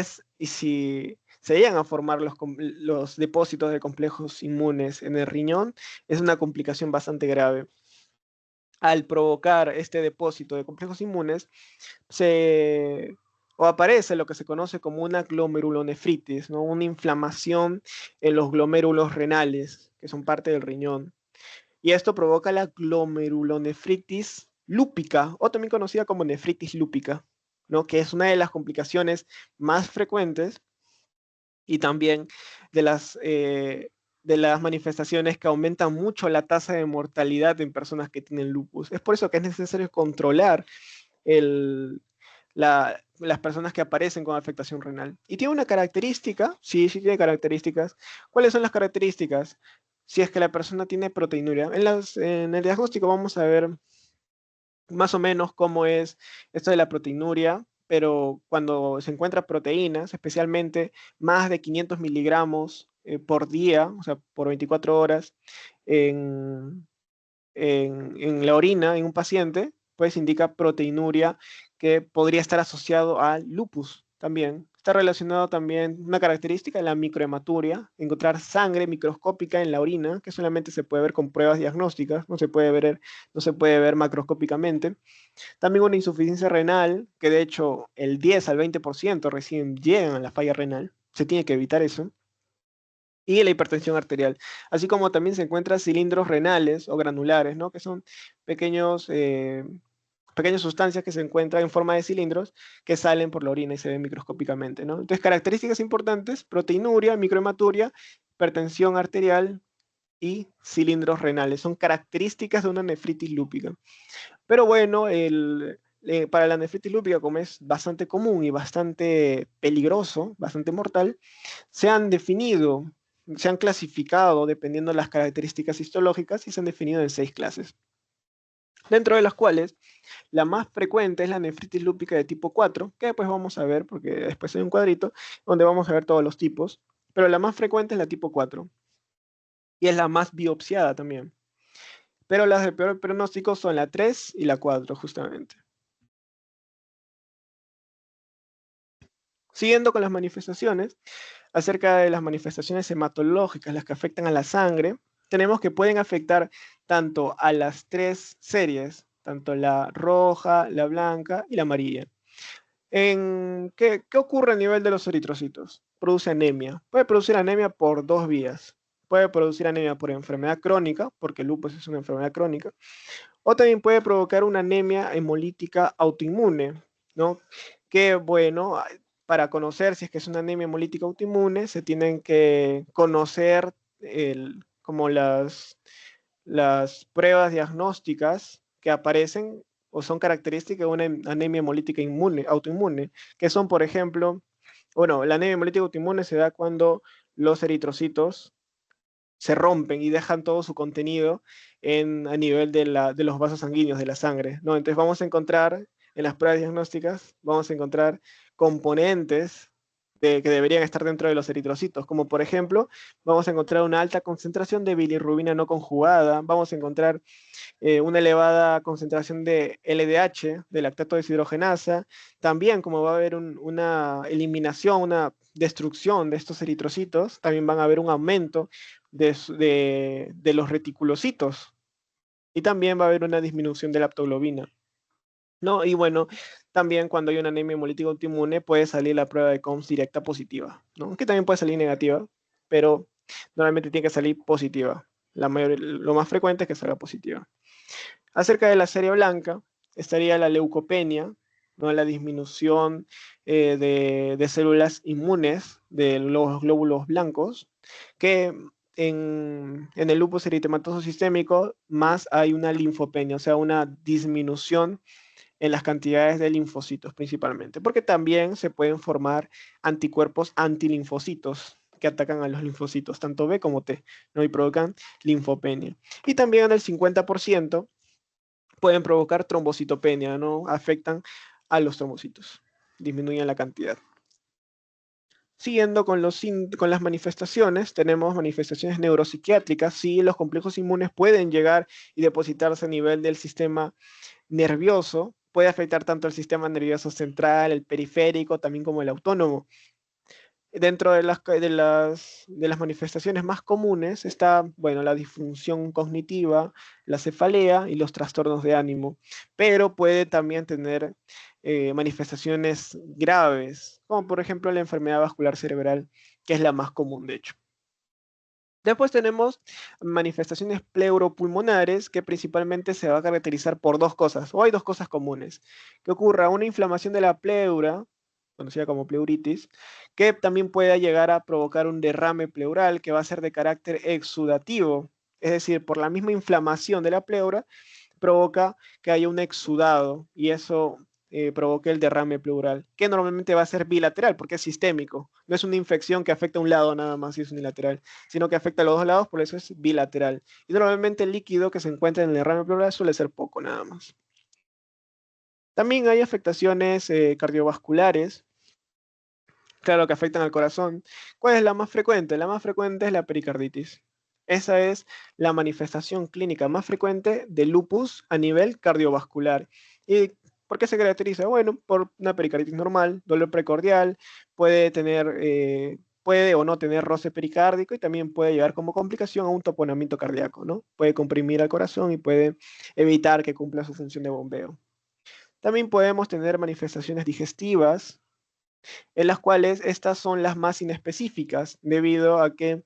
si se llegan a formar los depósitos de complejos inmunes en el riñón, es una complicación bastante grave. Al provocar este depósito de complejos inmunes, aparece lo que se conoce como una glomerulonefritis, ¿no? Una inflamación en los glomérulos renales, que son parte del riñón. Y esto provoca la glomerulonefritis lúpica, o también conocida como nefritis lúpica, ¿no? Que es una de las complicaciones más frecuentes y también de las de las manifestaciones que aumentan mucho la tasa de mortalidad en personas que tienen lupus. Es por eso que es necesario controlar las personas que aparecen con afectación renal. Y tiene una característica, sí, sí tiene características. ¿Cuáles son las características? Si es que la persona tiene proteinuria. En el diagnóstico vamos a ver más o menos cómo es esto de la proteinuria, pero cuando se encuentra proteínas, especialmente más de 500 miligramos por día, o sea, por 24 horas, en, en la orina en un paciente, pues indica proteinuria que podría estar asociado al lupus también. Está relacionado también una característica de la microhematuria, encontrar sangre microscópica en la orina, que solamente se puede ver con pruebas diagnósticas, no se puede ver macroscópicamente. También una insuficiencia renal, que de hecho el 10 al 20% recién llegan a la falla renal. Se tiene que evitar eso. Y la hipertensión arterial, así como también se encuentran cilindros renales o granulares, ¿no? Que son pequeños, pequeñas sustancias que se encuentran en forma de cilindros que salen por la orina y se ven microscópicamente, ¿no? Entonces, características importantes: proteinuria, microhematuria, hipertensión arterial y cilindros renales. Son características de una nefritis lúpica. Pero bueno, para la nefritis lúpica, como es bastante común y bastante peligroso, bastante mortal, se han definido, se han clasificado dependiendo de las características histológicas y se han definido en 6 clases, dentro de las cuales la más frecuente es la nefritis lúpica de tipo 4, que después vamos a ver, porque después hay un cuadrito donde vamos a ver todos los tipos, pero la más frecuente es la tipo 4 y es la más biopsiada también. Pero las de peor pronóstico son la 3 y la 4, justamente. Siguiendo con las manifestaciones, acerca de las manifestaciones hematológicas, las que afectan a la sangre, tenemos que pueden afectar tanto a las 3 series, tanto la roja, la blanca y la amarilla. ¿Qué ocurre a nivel de los eritrocitos? Produce anemia. Puede producir anemia por 2 vías. Puede producir anemia por enfermedad crónica, porque el lupus es una enfermedad crónica, o también puede provocar una anemia hemolítica autoinmune, ¿no? Que bueno, para conocer si es que es una anemia hemolítica autoinmune, se tienen que conocer como las pruebas diagnósticas que aparecen o son características de una anemia hemolítica autoinmune, que son, por ejemplo, bueno, la anemia hemolítica autoinmune se da cuando los eritrocitos se rompen y dejan todo su contenido a nivel de los vasos sanguíneos, de la sangre, ¿no? Entonces vamos a encontrar en las pruebas diagnósticas, vamos a encontrar componentes que deberían estar dentro de los eritrocitos, como por ejemplo, vamos a encontrar una alta concentración de bilirrubina no conjugada, vamos a encontrar una elevada concentración de LDH, de lactato deshidrogenasa, también como va a haber una eliminación, una destrucción de estos eritrocitos, también van a haber un aumento de los reticulocitos y también va a haber una disminución de la aptoglobina, ¿no? Y bueno, también cuando hay una anemia hemolítica autoinmune puede salir la prueba de COMS directa positiva, ¿no? Que también puede salir negativa, pero normalmente tiene que salir positiva. Lo más frecuente es que salga positiva. Acerca de la serie blanca, estaría la leucopenia, ¿no? La disminución de células inmunes de los glóbulos blancos, que en el lupus eritematoso sistémico más hay una linfopenia, o sea, una disminución en las cantidades de linfocitos principalmente, porque también se pueden formar anticuerpos antilinfocitos que atacan a los linfocitos, tanto B como T, ¿no? Y provocan linfopenia. Y también en el 50% pueden provocar trombocitopenia, ¿no? Afectan a los trombocitos, disminuyen la cantidad. Siguiendo con las manifestaciones, tenemos manifestaciones neuropsiquiátricas. Sí, los complejos inmunes pueden llegar y depositarse a nivel del sistema nervioso, puede afectar tanto el sistema nervioso central, el periférico, también como el autónomo. Dentro de las manifestaciones más comunes está, bueno, la disfunción cognitiva, la cefalea y los trastornos de ánimo, pero puede también tener manifestaciones graves, como por ejemplo la enfermedad vascular cerebral, que es la más común, de hecho. Después tenemos manifestaciones pleuropulmonares, que principalmente se va a caracterizar por 2 cosas, o hay 2 cosas comunes: que ocurra una inflamación de la pleura, conocida como pleuritis, que también puede llegar a provocar un derrame pleural que va a ser de carácter exudativo, es decir, por la misma inflamación de la pleura, provoca que haya un exudado y eso provoque el derrame pleural, que normalmente va a ser bilateral porque es sistémico. No es una infección que afecta a un lado nada más si es unilateral, sino que afecta a los dos lados, por eso es bilateral. Y normalmente el líquido que se encuentra en el derrame pleural suele ser poco nada más. También hay afectaciones cardiovasculares, claro, que afectan al corazón. ¿Cuál es la más frecuente? La más frecuente es la pericarditis. Esa es la manifestación clínica más frecuente de lupus a nivel cardiovascular. ¿Y por qué se caracteriza? Bueno, por una pericarditis normal, dolor precordial, puede tener, puede o no tener roce pericárdico y también puede llevar como complicación a un taponamiento cardíaco, ¿no? Puede comprimir al corazón y puede evitar que cumpla su función de bombeo. También podemos tener manifestaciones digestivas, en las cuales estas son las más inespecíficas, debido a que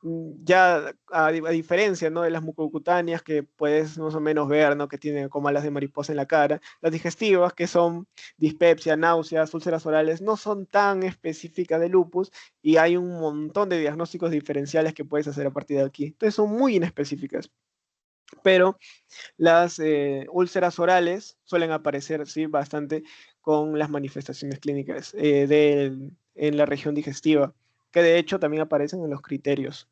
ya a diferencia, ¿no?, de las mucocutáneas que puedes más o menos ver, ¿no?, que tienen como alas de mariposa en la cara, las digestivas, que son dispepsia, náuseas, úlceras orales, no son tan específicas de lupus y hay un montón de diagnósticos diferenciales que puedes hacer a partir de aquí. Entonces son muy inespecíficas. Pero las úlceras orales suelen aparecer, sí, bastante con las manifestaciones clínicas en la región digestiva, que de hecho también aparecen en los criterios.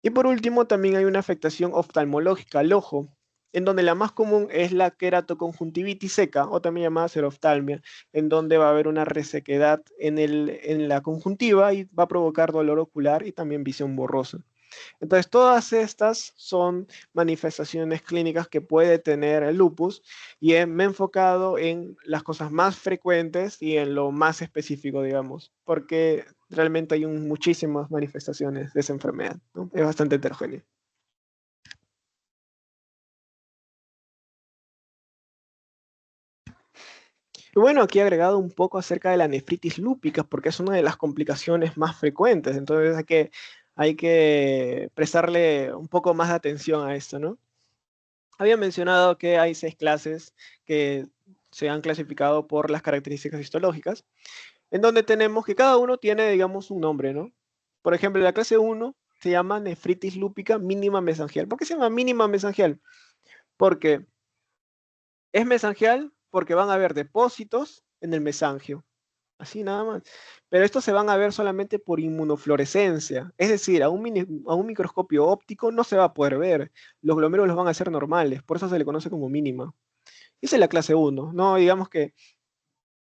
Y por último, también hay una afectación oftalmológica al ojo, en donde la más común es la queratoconjuntivitis seca, o también llamada xeroftalmia, en donde va a haber una resequedad en la conjuntiva y va a provocar dolor ocular y también visión borrosa. Entonces, todas estas son manifestaciones clínicas que puede tener el lupus y me he enfocado en las cosas más frecuentes y en lo más específico, digamos, porque realmente hay muchísimas manifestaciones de esa enfermedad, ¿no? Es bastante heterogénea. Y bueno, aquí he agregado un poco acerca de la nefritis lúpica, porque es una de las complicaciones más frecuentes, entonces hay que prestarle un poco más de atención a esto, ¿no? Había mencionado que hay 6 clases que se han clasificado por las características histológicas, en donde tenemos que cada uno tiene, digamos, un nombre, ¿no? Por ejemplo, la clase 1 se llama nefritis lúpica mínima mesangial. ¿Por qué se llama mínima mesangial? Porque es mesangial porque van a haber depósitos en el mesangio, así nada más. Pero estos se van a ver solamente por inmunofluorescencia, es decir, a un microscopio óptico no se va a poder ver. Los glomérulos van a ser normales, por eso se le conoce como mínima. Esa es la clase 1, ¿no? Digamos que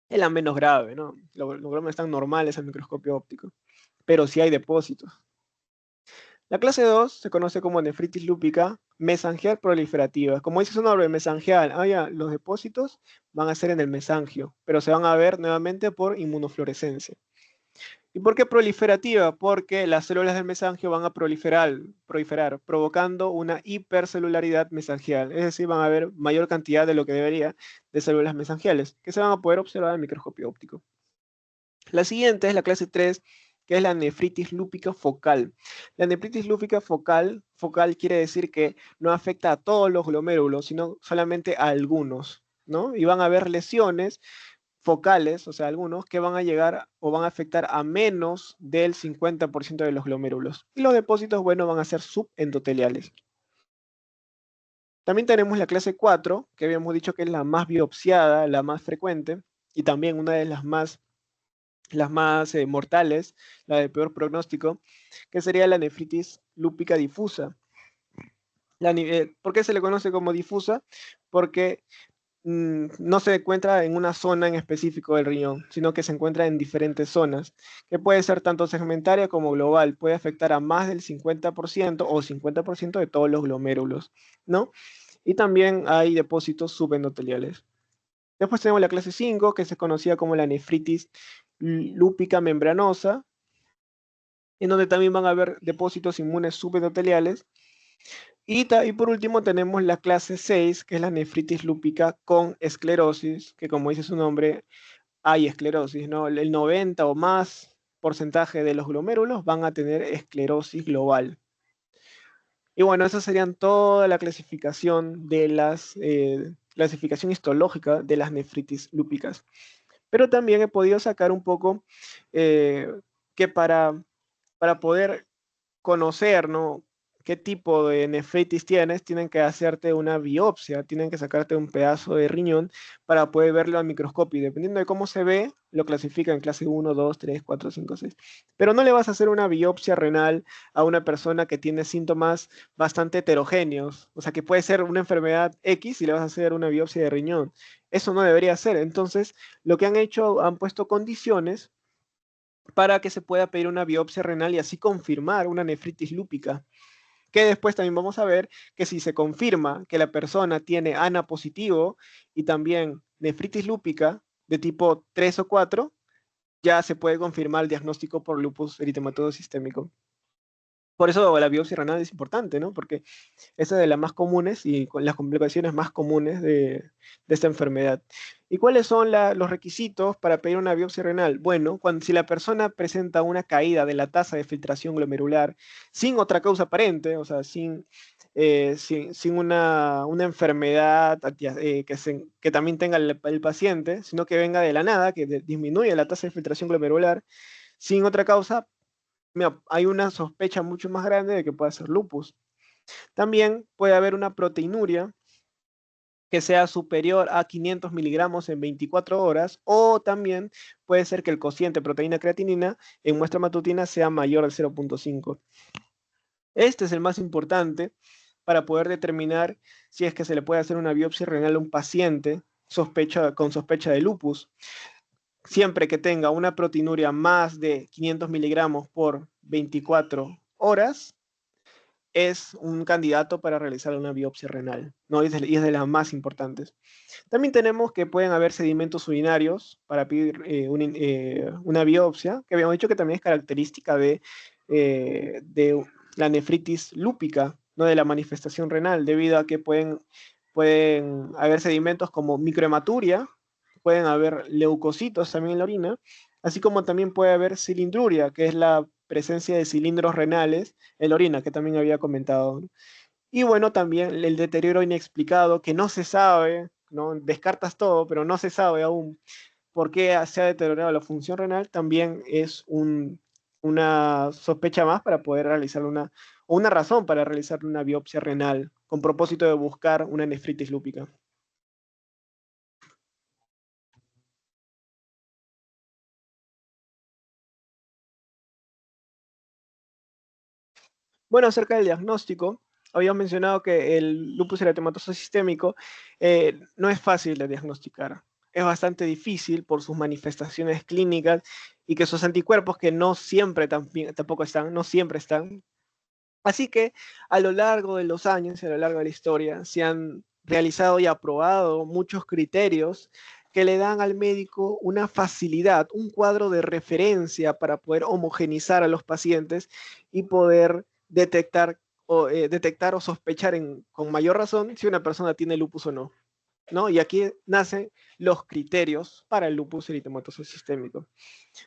es la menos grave, ¿no? Los glóbulos están normales al microscopio óptico, pero sí hay depósitos. La clase 2 se conoce como nefritis lúpica mesangial proliferativa. Como dice su nombre, mesangial, los depósitos van a ser en el mesangio, pero se van a ver nuevamente por inmunofluorescencia. ¿Y por qué proliferativa? Porque las células del mesangio van a proliferar, provocando una hipercelularidad mesangial, es decir, van a haber mayor cantidad de lo que debería de células mesangiales, que se van a poder observar en el microscopio óptico. La siguiente es la clase 3, que es la nefritis lúpica focal. La nefritis lúpica focal quiere decir que no afecta a todos los glomérulos, sino solamente a algunos, ¿no? Y van a haber lesiones focales, o sea, algunos que van a llegar o van a afectar a menos del 50% de los glomérulos. Y los depósitos, bueno, van a ser subendoteliales. También tenemos la clase 4, que habíamos dicho que es la más biopsiada, la más frecuente, y también una de las más mortales, la de peor pronóstico, que sería la nefritis lúpica difusa. ¿Por qué se le conoce como difusa? Porque no se encuentra en una zona en específico del riñón, sino que se encuentra en diferentes zonas, que puede ser tanto segmentaria como global, puede afectar a más del 50% o 50% de todos los glomérulos, ¿no? Y también hay depósitos subendoteliales. Después tenemos la clase 5, que se conocía como la nefritis lúpica membranosa, en donde también van a haber depósitos inmunes subendoteliales. Y por último tenemos la clase 6, que es la nefritis lúpica con esclerosis, que como dice su nombre, hay esclerosis, ¿no? El 90 o más porcentaje de los glomérulos van a tener esclerosis global. Y bueno, esa serían toda la clasificación de clasificación histológica de las nefritis lúpicas. Pero también he podido sacar un poco que para poder conocer, ¿no? qué tipo de nefritis tienes, tienen que hacerte una biopsia, tienen que sacarte un pedazo de riñón para poder verlo al microscopio. Y dependiendo de cómo se ve, lo clasifican en clase 1, 2, 3, 4, 5, 6. Pero no le vas a hacer una biopsia renal a una persona que tiene síntomas bastante heterogéneos. O sea, que puede ser una enfermedad X y le vas a hacer una biopsia de riñón. Eso no debería ser. Entonces, lo que han hecho, han puesto condiciones para que se pueda pedir una biopsia renal y así confirmar una nefritis lúpica. Que después también vamos a ver que si se confirma que la persona tiene ANA positivo y también nefritis lúpica de tipo 3 o 4, ya se puede confirmar el diagnóstico por lupus eritematoso sistémico. Por eso la biopsia renal es importante, ¿no? Porque esa es de las más comunes y con las complicaciones más comunes de esta enfermedad. ¿Y cuáles son los requisitos para pedir una biopsia renal? Bueno, si la persona presenta una caída de la tasa de filtración glomerular sin otra causa aparente, o sea, sin una enfermedad que también tenga el paciente, sino que venga de la nada, que disminuye la tasa de filtración glomerular, sin otra causa, mira, hay una sospecha mucho más grande de que pueda ser lupus. También puede haber una proteinuria que sea superior a 500 miligramos en 24 horas, o también puede ser que el cociente proteína creatinina en muestra matutina sea mayor al 0.5. Este es el más importante para poder determinar si es que se le puede hacer una biopsia renal a un paciente con sospecha de lupus. Siempre que tenga una proteinuria más de 500 miligramos por 24 horas, es un candidato para realizar una biopsia renal, ¿no? Y es de las más importantes. También tenemos que pueden haber sedimentos urinarios para pedir una biopsia, que habíamos dicho que también es característica de la nefritis lúpica, ¿no? De la manifestación renal, debido a que pueden haber sedimentos como microhematuria, pueden haber leucocitos también en la orina, así como también puede haber cilindruria, que es la presencia de cilindros renales en la orina, que también había comentado, ¿no? Y bueno, también el deterioro inexplicado, que no se sabe, ¿no? Descartas todo, pero no se sabe aún por qué se ha deteriorado la función renal, también es una sospecha más para poder realizar o una razón para realizar una biopsia renal, con propósito de buscar una nefritis lúpica. Bueno, acerca del diagnóstico, habíamos mencionado que el lupus eritematoso sistémico no es fácil de diagnosticar. Es bastante difícil por sus manifestaciones clínicas y que sus anticuerpos, que no siempre tampoco están, no siempre están. Así que a lo largo de los años y a lo largo de la historia se han realizado y aprobado muchos criterios que le dan al médico una facilidad, un cuadro de referencia para poder homogenizar a los pacientes y poder detectar o sospechar con mayor razón si una persona tiene lupus o no, ¿no? Y aquí nacen los criterios para el lupus eritematoso sistémico.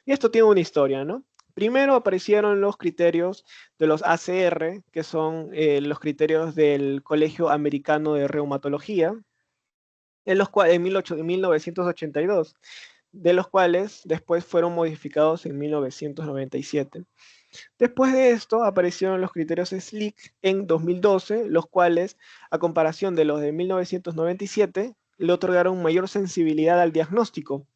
Y esto tiene una historia, ¿no? Primero aparecieron los criterios de los ACR, que son los criterios del Colegio Americano de Reumatología, en 1982, de los cuales después fueron modificados en 1997. Después de esto aparecieron los criterios SLIC en 2012, los cuales, a comparación de los de 1997, le otorgaron mayor sensibilidad al diagnóstico,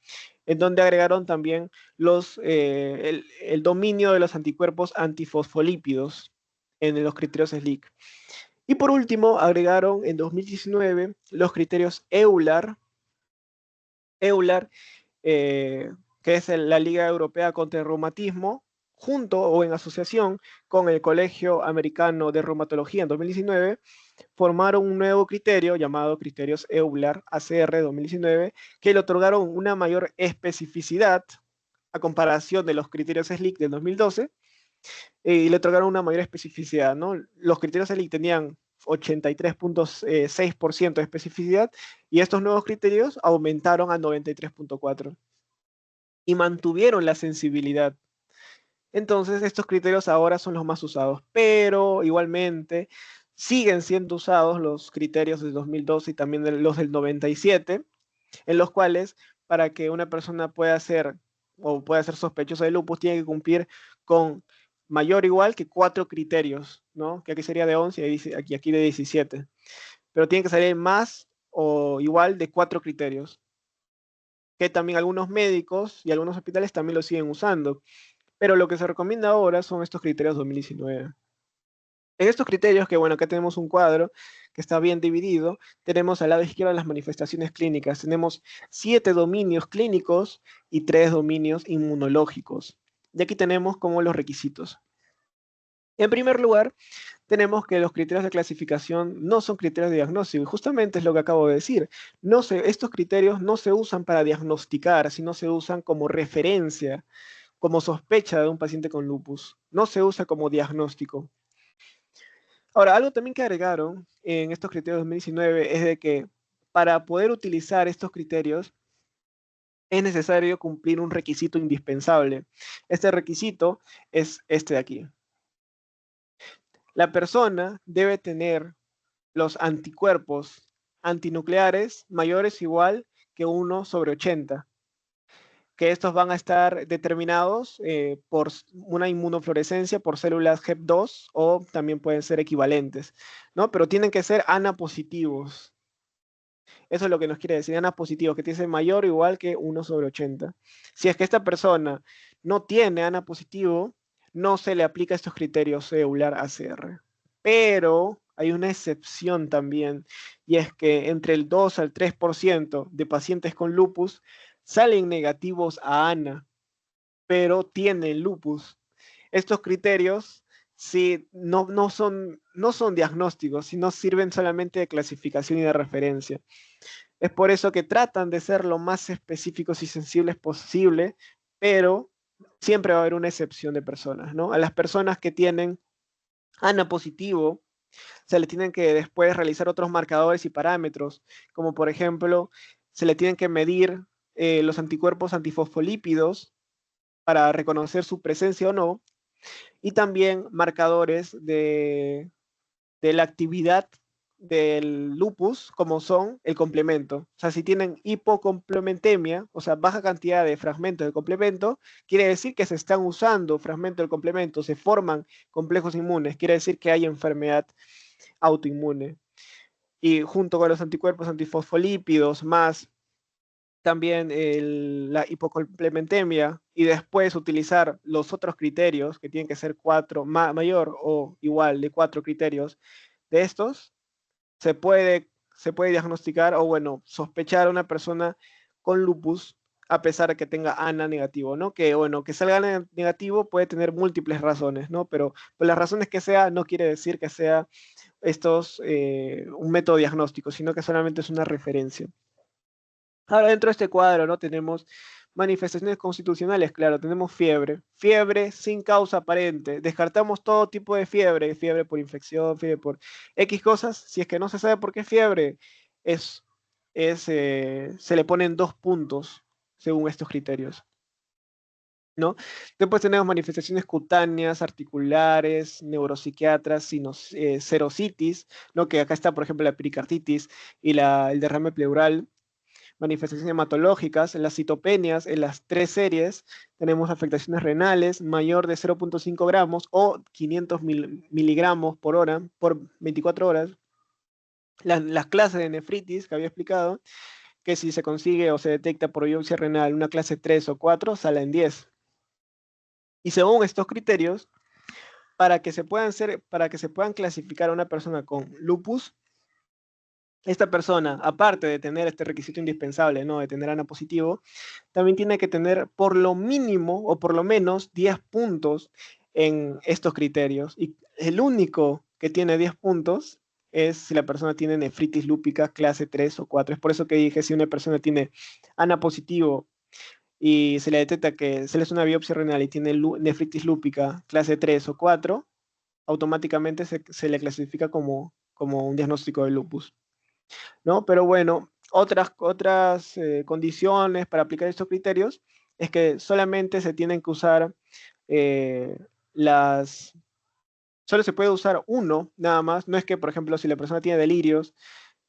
en donde agregaron también el dominio de los anticuerpos antifosfolípidos en los criterios SLIC. Y por último, agregaron en 2019 los criterios EULAR, que es la Liga Europea contra el Reumatismo, junto o en asociación con el Colegio Americano de Reumatología en 2019, formaron un nuevo criterio llamado criterios EULAR ACR 2019, que le otorgaron una mayor especificidad a comparación de los criterios SLIC del 2012, y le otorgaron una mayor especificidad, ¿no? Los criterios SLIC tenían 83.6% de especificidad y estos nuevos criterios aumentaron a 93.4% y mantuvieron la sensibilidad. Entonces, estos criterios ahora son los más usados, pero igualmente siguen siendo usados los criterios del 2012 y también los del 97, en los cuales para que una persona pueda ser o pueda ser sospechosa de lupus, tiene que cumplir con mayor o igual que 4 criterios, ¿no? Que aquí sería de 11 y aquí de 17. Pero tiene que salir más o igual de 4 criterios, que también algunos médicos y algunos hospitales también lo siguen usando. Pero lo que se recomienda ahora son estos criterios 2019. En estos criterios, que bueno, acá tenemos un cuadro que está bien dividido, tenemos al lado izquierdo las manifestaciones clínicas, tenemos 7 dominios clínicos y 3 dominios inmunológicos. Y aquí tenemos como los requisitos. En primer lugar, tenemos que los criterios de clasificación no son criterios de diagnóstico, y justamente es lo que acabo de decir. Estos criterios no se usan para diagnosticar, sino se usan como referencia, como sospecha de un paciente con lupus. No se usa como diagnóstico. Ahora, algo también que agregaron en estos criterios 2019 es de que para poder utilizar estos criterios es necesario cumplir un requisito indispensable. Este requisito es este de aquí. La persona debe tener los anticuerpos antinucleares mayores o igual que 1/80, que estos van a estar determinados por una inmunofluorescencia por células HEP2 o también pueden ser equivalentes, ¿no? Pero tienen que ser ANA positivos. Eso es lo que nos quiere decir, ANA positivos, que tiene que ser mayor o igual que 1/80. Si es que esta persona no tiene ANA positivo, no se le aplica estos criterios EULAR ACR. Pero hay una excepción también, y es que entre el 2 al 3% de pacientes con lupus salen negativos a ANA, pero tienen lupus. Estos criterios sí, no son diagnósticos, sino sirven solamente de clasificación y de referencia. Es por eso que tratan de ser lo más específicos y sensibles posible, pero siempre va a haber una excepción de personas, ¿no? A las personas que tienen ANA positivo, se le tienen que después realizar otros marcadores y parámetros, como por ejemplo, se le tienen que medir los anticuerpos antifosfolípidos para reconocer su presencia o no, y también marcadores de la actividad del lupus, como son el complemento. O sea, si tienen hipocomplementemia, o sea, baja cantidad de fragmentos de complemento, quiere decir que se están usando fragmentos del complemento, se forman complejos inmunes, quiere decir que hay enfermedad autoinmune. Y junto con los anticuerpos antifosfolípidos, más también la hipocomplementemia, y después utilizar los otros criterios, que tienen que ser mayor o igual de 4 criterios de estos, se puede diagnosticar o, bueno, sospechar a una persona con lupus a pesar de que tenga ANA negativo, ¿no? Que, bueno, que salga negativo puede tener múltiples razones, ¿no? Pero por las razones que sea, no quiere decir que sea un método diagnóstico, sino que solamente es una referencia. Ahora, dentro de este cuadro, ¿no? Tenemos manifestaciones constitucionales, claro, tenemos fiebre sin causa aparente, descartamos todo tipo de fiebre por infección, fiebre por X cosas, si es que no se sabe por qué fiebre, se le ponen 2 puntos según estos criterios, ¿no? Después tenemos manifestaciones cutáneas, articulares, neuropsiquiatras, serositis, ¿no? Que acá está, por ejemplo, la pericarditis y el derrame pleural. Manifestaciones hematológicas, en las citopenias, en las 3 series, tenemos afectaciones renales mayor de 0.5 gramos o 500 miligramos por hora, por 24 horas. Las clases de nefritis que había explicado, que si se consigue o se detecta por biopsia renal una clase 3 o 4, sale en 10. Y según estos criterios, para que se puedan clasificar a una persona con lupus, esta persona, aparte de tener este requisito indispensable, ¿no? De tener ANA positivo, también tiene que tener por lo mínimo o por lo menos 10 puntos en estos criterios. Y el único que tiene 10 puntos es si la persona tiene nefritis lúpica clase 3 o 4. Es por eso que dije, si una persona tiene ANA positivo y se le detecta que se le hace una biopsia renal y tiene nefritis lúpica clase 3 o 4, automáticamente se le clasifica como un diagnóstico de lupus, ¿no? Pero bueno, otras condiciones para aplicar estos criterios es que solamente se tienen que usar eh, solo se puede usar uno nada más. No es que, por ejemplo, si la persona tiene delirios,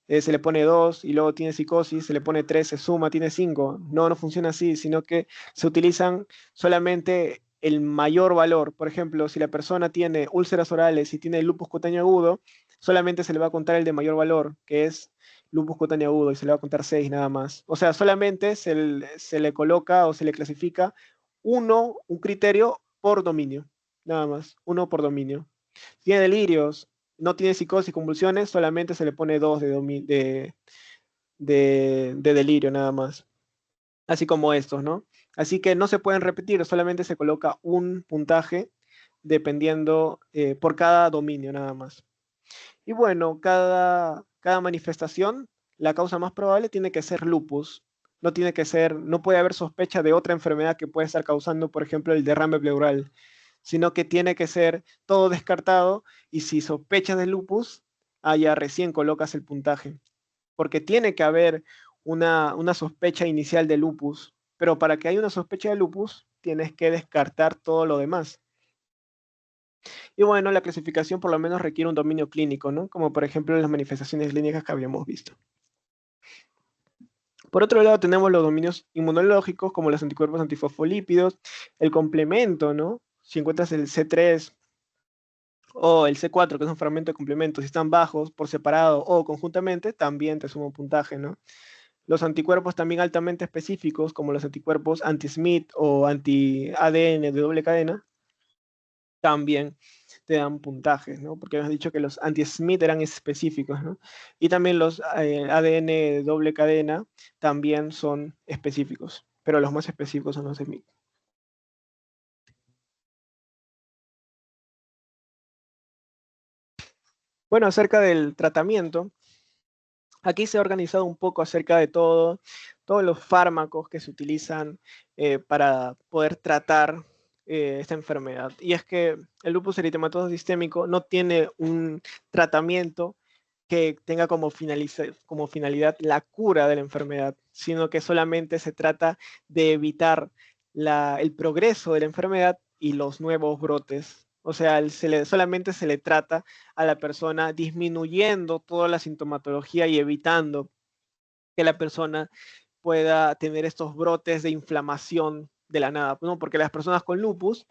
se le pone 2 y luego tiene psicosis, se le pone 3, se suma, tiene 5. No, no funciona así, sino que se utilizan solamente el mayor valor. Por ejemplo, si la persona tiene úlceras orales y tiene lupus cutáneo agudo, solamente se le va a contar el de mayor valor, que es lupus cutáneo agudo, y se le va a contar 6 nada más. O sea, solamente se le coloca o se le clasifica un criterio por dominio, nada más, uno por dominio. Tiene delirios, no tiene psicosis y convulsiones, solamente se le pone 2 de delirio nada más, así como estos, ¿no? Así que no se pueden repetir, solamente se coloca un puntaje dependiendo por cada dominio nada más. Y bueno, cada manifestación, la causa más probable tiene que ser lupus. No tiene que ser, no puede haber sospecha de otra enfermedad que puede estar causando, por ejemplo, el derrame pleural, sino que tiene que ser todo descartado y si sospechas de lupus, ya recién colocas el puntaje, porque tiene que haber una sospecha inicial de lupus, pero para que haya una sospecha de lupus, tienes que descartar todo lo demás. Y bueno, la clasificación por lo menos requiere un dominio clínico, ¿no? Como por ejemplo las manifestaciones clínicas que habíamos visto. Por otro lado, tenemos los dominios inmunológicos, como los anticuerpos antifosfolípidos, el complemento, ¿no? Si encuentras el C3 o el C4, que es un fragmento de complemento, si están bajos por separado o conjuntamente, también te suma un puntaje, ¿no? Los anticuerpos también altamente específicos, como los anticuerpos anti-Smith o anti-ADN de doble cadena, también te dan puntajes, ¿no? Porque has dicho que los anti-Smith eran específicos, ¿no? Y también los ADN de doble cadena también son específicos, pero los más específicos son los Smith. Bueno, acerca del tratamiento, aquí se ha organizado un poco acerca de todos los fármacos que se utilizan para poder tratar esta enfermedad. Y es que el lupus eritematoso sistémico no tiene un tratamiento que tenga como finalidad la cura de la enfermedad, sino que solamente se trata de evitar el progreso de la enfermedad y los nuevos brotes. O sea, solamente se le trata a la persona disminuyendo toda la sintomatología y evitando que la persona pueda tener estos brotes de inflamación de la nada, ¿no? Porque las personas con lupus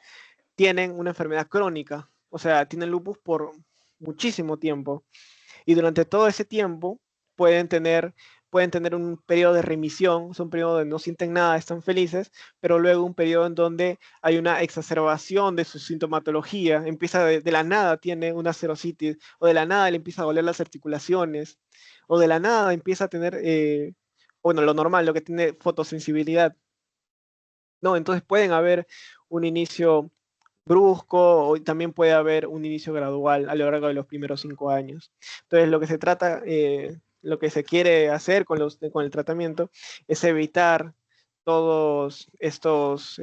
tienen una enfermedad crónica, o sea, tienen lupus por muchísimo tiempo y durante todo ese tiempo pueden tener, pueden tener un periodo de remisión, es un periodo donde no sienten nada, están felices, pero luego un periodo en donde hay una exacerbación de su sintomatología, empieza de la nada, tiene una serositis, o de la nada le empieza a doler las articulaciones, o de la nada empieza a tener, bueno, lo normal, lo que tiene fotosensibilidad, ¿no? Entonces pueden haber un inicio brusco o también puede haber un inicio gradual a lo largo de los primeros 5 años. Entonces, lo que se trata, lo que se quiere hacer con el tratamiento es evitar todos estos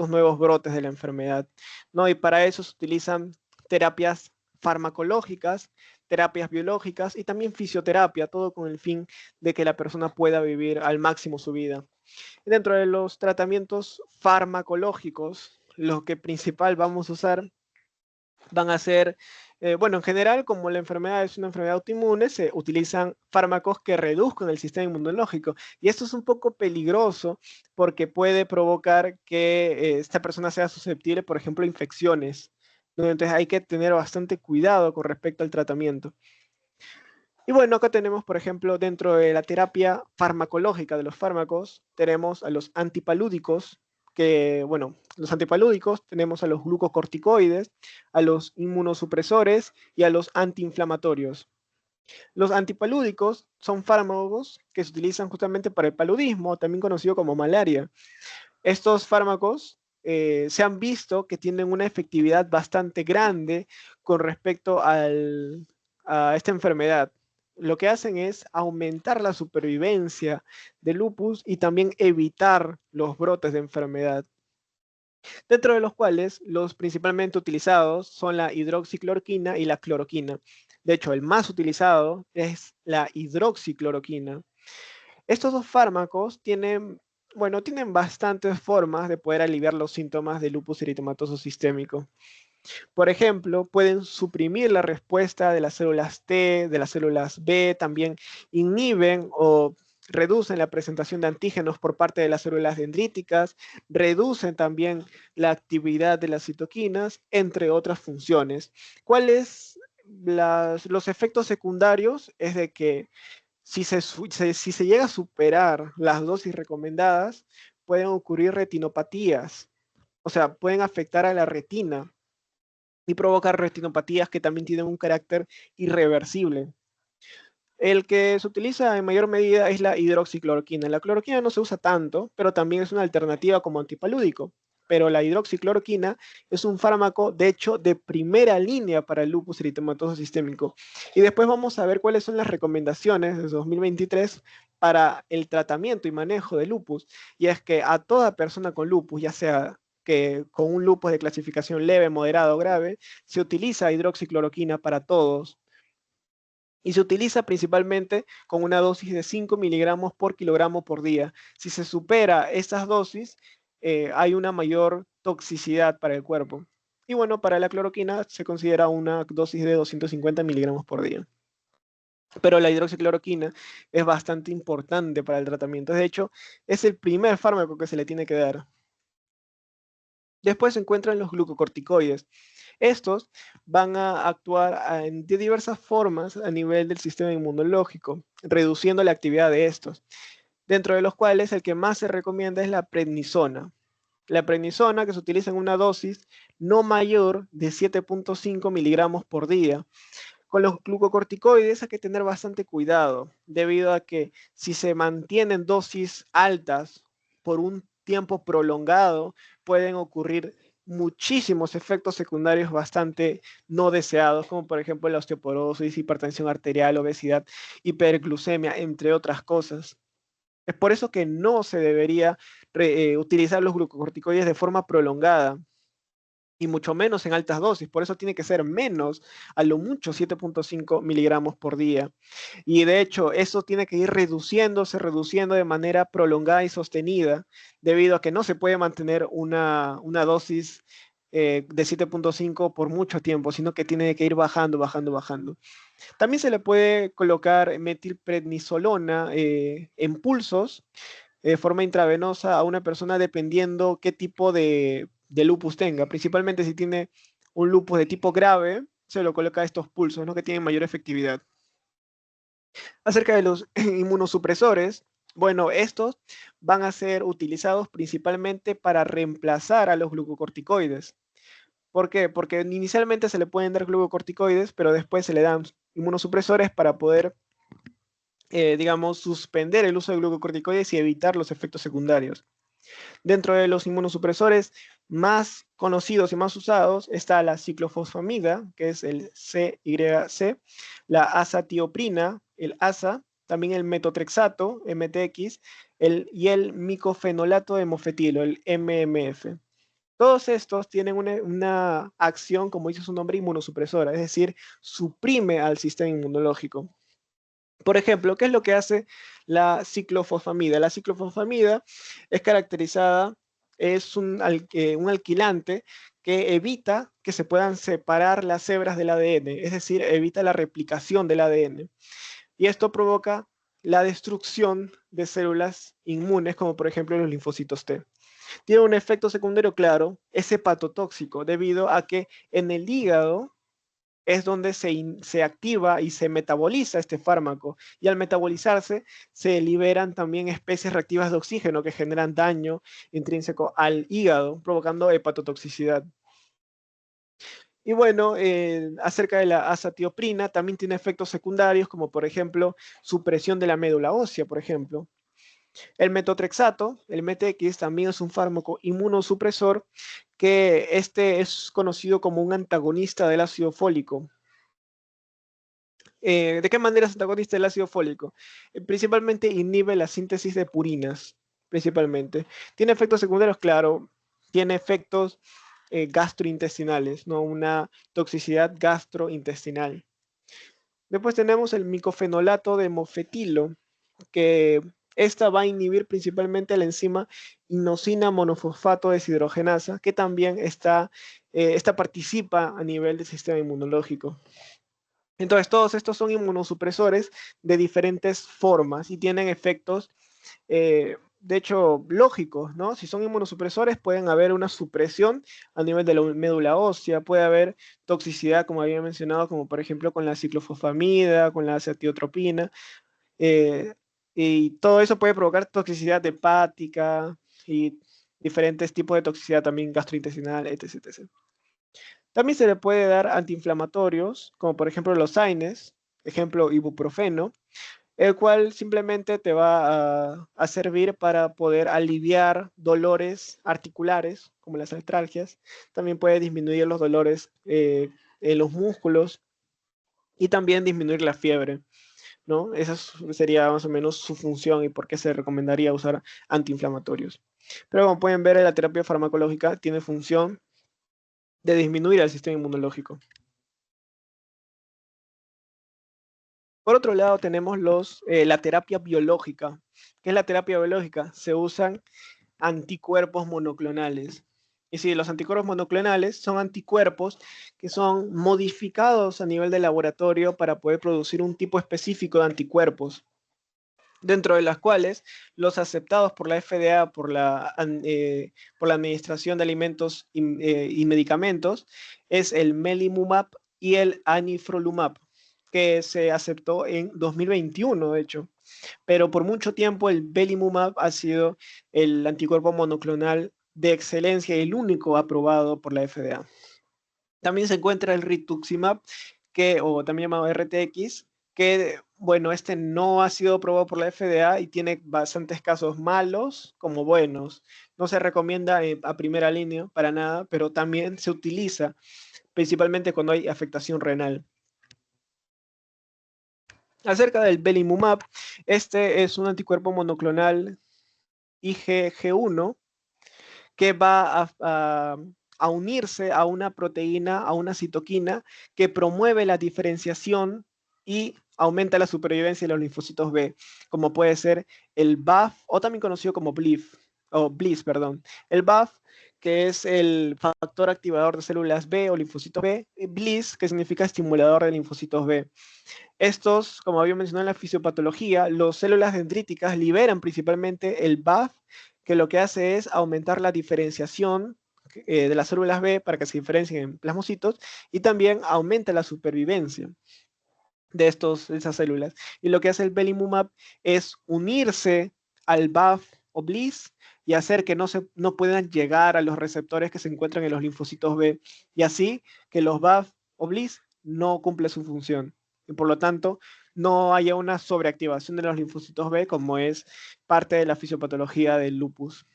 nuevos brotes de la enfermedad, ¿no? Y para eso se utilizan terapias farmacológicas, terapias biológicas y también fisioterapia, todo con el fin de que la persona pueda vivir al máximo su vida. Dentro de los tratamientos farmacológicos, lo que principal vamos a usar van a ser, bueno, en general, como la enfermedad es una enfermedad autoinmune, se utilizan fármacos que reduzcan el sistema inmunológico. Y esto es un poco peligroso porque puede provocar que esta persona sea susceptible, por ejemplo, a infecciones, ¿no? Entonces hay que tener bastante cuidado con respecto al tratamiento. Y bueno, acá tenemos, por ejemplo, dentro de la terapia farmacológica de los fármacos, tenemos a los antipalúdicos, que, bueno, los antipalúdicos tenemos a los glucocorticoides, a los inmunosupresores y a los antiinflamatorios. Los antipalúdicos son fármacos que se utilizan justamente para el paludismo, también conocido como malaria. Estos fármacos se han visto que tienen una efectividad bastante grande con respecto a esta enfermedad. Lo que hacen es aumentar la supervivencia del lupus y también evitar los brotes de enfermedad, dentro de los cuales los principalmente utilizados son la hidroxicloroquina y la cloroquina. De hecho, el más utilizado es la hidroxicloroquina. Estos dos fármacos tienen, bueno, tienen bastantes formas de poder aliviar los síntomas de lupus eritematoso sistémico. Por ejemplo, pueden suprimir la respuesta de las células T, de las células B, también inhiben o reducen la presentación de antígenos por parte de las células dendríticas, reducen también la actividad de las citoquinas, entre otras funciones. ¿Cuáles los efectos secundarios? Es de que si se llega a superar las dosis recomendadas, pueden ocurrir retinopatías, o sea, pueden afectar a la retina y provocar retinopatías que también tienen un carácter irreversible. El que se utiliza en mayor medida es la hidroxicloroquina. La cloroquina no se usa tanto, pero también es una alternativa como antipalúdico. Pero la hidroxicloroquina es un fármaco, de hecho, de primera línea para el lupus eritematoso sistémico. Y después vamos a ver cuáles son las recomendaciones de 2023 para el tratamiento y manejo de lupus. Y es que a toda persona con lupus, ya sea que con un lupus de clasificación leve, moderado o grave, se utiliza hidroxicloroquina para todos y se utiliza principalmente con una dosis de 5 miligramos por kilogramo por día. Si se supera estas dosis, hay una mayor toxicidad para el cuerpo. Y bueno, para la cloroquina se considera una dosis de 250 miligramos por día. Pero la hidroxicloroquina es bastante importante para el tratamiento. De hecho, es el primer fármaco que se le tiene que dar. Después se encuentran los glucocorticoides. Estos van a actuar de diversas formas a nivel del sistema inmunológico, reduciendo la actividad de estos, dentro de los cuales el que más se recomienda es la prednisona. La prednisona, que se utiliza en una dosis no mayor de 7.5 miligramos por día. Con los glucocorticoides hay que tener bastante cuidado, debido a que si se mantienen dosis altas por un tiempo prolongado, pueden ocurrir muchísimos efectos secundarios bastante no deseados, como por ejemplo la osteoporosis, hipertensión arterial, obesidad, hiperglucemia, entre otras cosas. Es por eso que no se debería utilizar los glucocorticoides de forma prolongada y mucho menos en altas dosis. Por eso tiene que ser menos, a lo mucho 7.5 miligramos por día. Y de hecho, eso tiene que ir reduciendo de manera prolongada y sostenida, debido a que no se puede mantener una dosis de 7.5 por mucho tiempo, sino que tiene que ir bajando. También se le puede colocar metilprednisolona en pulsos de forma intravenosa a una persona dependiendo qué tipo de lupus tenga. Principalmente si tiene un lupus de tipo grave, se lo coloca a estos pulsos, ¿no? Que tienen mayor efectividad. Acerca de los inmunosupresores, bueno, estos van a ser utilizados principalmente para reemplazar a los glucocorticoides. ¿Por qué? Porque inicialmente se le pueden dar glucocorticoides, pero después se le dan inmunosupresores para poder digamos, suspender el uso de glucocorticoides y evitar los efectos secundarios. Dentro de los inmunosupresores más conocidos y más usados está la ciclofosfamida, que es el CYC, la azatioprina, el AZA, también el metotrexato, MTX, y el micofenolato de mofetilo, el MMF. Todos estos tienen una acción, como dice su nombre, inmunosupresora, es decir, suprime al sistema inmunológico. Por ejemplo, ¿qué es lo que hace la ciclofosfamida? La ciclofosfamida es caracterizada, es un alquilante que evita que se puedan separar las hebras del ADN, es decir, evita la replicación del ADN. Y esto provoca la destrucción de células inmunes, como por ejemplo los linfocitos T. Tiene un efecto secundario claro, es hepatotóxico, debido a que en el hígado es donde se activa y se metaboliza este fármaco. Y al metabolizarse, se liberan también especies reactivas de oxígeno que generan daño intrínseco al hígado, provocando hepatotoxicidad. Y bueno, acerca de la azatioprina, también tiene efectos secundarios, como por ejemplo, supresión de la médula ósea, por ejemplo. El metotrexato, el MTX, también es un fármaco inmunosupresor que este es conocido como un antagonista del ácido fólico. ¿De qué manera es antagonista del ácido fólico? Principalmente inhibe la síntesis de purinas, principalmente. ¿Tiene efectos secundarios? Claro, tiene efectos gastrointestinales, ¿no? Una toxicidad gastrointestinal. Después tenemos el micofenolato de mofetilo, que esta va a inhibir principalmente la enzima inosina monofosfato deshidrogenasa, que también está esta participa a nivel del sistema inmunológico. Entonces, todos estos son inmunosupresores de diferentes formas y tienen efectos, de hecho, lógicos, ¿no? Si son inmunosupresores, pueden haber una supresión a nivel de la médula ósea, puede haber toxicidad, como había mencionado, como por ejemplo con la ciclofosfamida, con la acetiotropina, eh, y todo eso puede provocar toxicidad hepática y diferentes tipos de toxicidad también gastrointestinal, etc, etc. También se le puede dar antiinflamatorios, como por ejemplo los AINES, ejemplo ibuprofeno, el cual simplemente te va a servir para poder aliviar dolores articulares, como las artralgias. También puede disminuir los dolores en los músculos y también disminuir la fiebre, ¿no? Esa sería más o menos su función y por qué se recomendaría usar antiinflamatorios. Pero como pueden ver, la terapia farmacológica tiene función de disminuir el sistema inmunológico. Por otro lado, tenemos la terapia biológica. ¿Qué es la terapia biológica? Se usan anticuerpos monoclonales. Y sí, los anticuerpos monoclonales son anticuerpos que son modificados a nivel de laboratorio para poder producir un tipo específico de anticuerpos, dentro de las cuales los aceptados por la FDA, por la Administración de Alimentos y Medicamentos, es el Melimumab y el Anifrolumab, que se aceptó en 2021, de hecho. Pero por mucho tiempo el Belimumab ha sido el anticuerpo monoclonal de excelencia y el único aprobado por la FDA. También se encuentra el Rituximab, o también llamado RTX, que, bueno, este no ha sido aprobado por la FDA y tiene bastantes casos malos como buenos. No se recomienda a primera línea para nada, pero también se utiliza principalmente cuando hay afectación renal. Acerca del Belimumab, este es un anticuerpo monoclonal IgG1 que va a unirse a una proteína, a una citoquina que promueve la diferenciación y aumenta la supervivencia de los linfocitos B, como puede ser el BAF, o también conocido como BLIS, perdón. El BAF, que es el factor activador de células B o linfocitos B, y BLIS, que significa estimulador de linfocitos B. Estos, como había mencionado en la fisiopatología, las células dendríticas liberan principalmente el BAF, que lo que hace es aumentar la diferenciación de las células B para que se diferencien en plasmocitos y también aumenta la supervivencia de esas células. Y lo que hace el Belimumab es unirse al BAF o BLIS y hacer que no puedan llegar a los receptores que se encuentran en los linfocitos B, y así que los BAF o BLIS no cumplen su función. Y por lo tanto, no haya una sobreactivación de los linfocitos B, como es parte de la fisiopatología del lupus.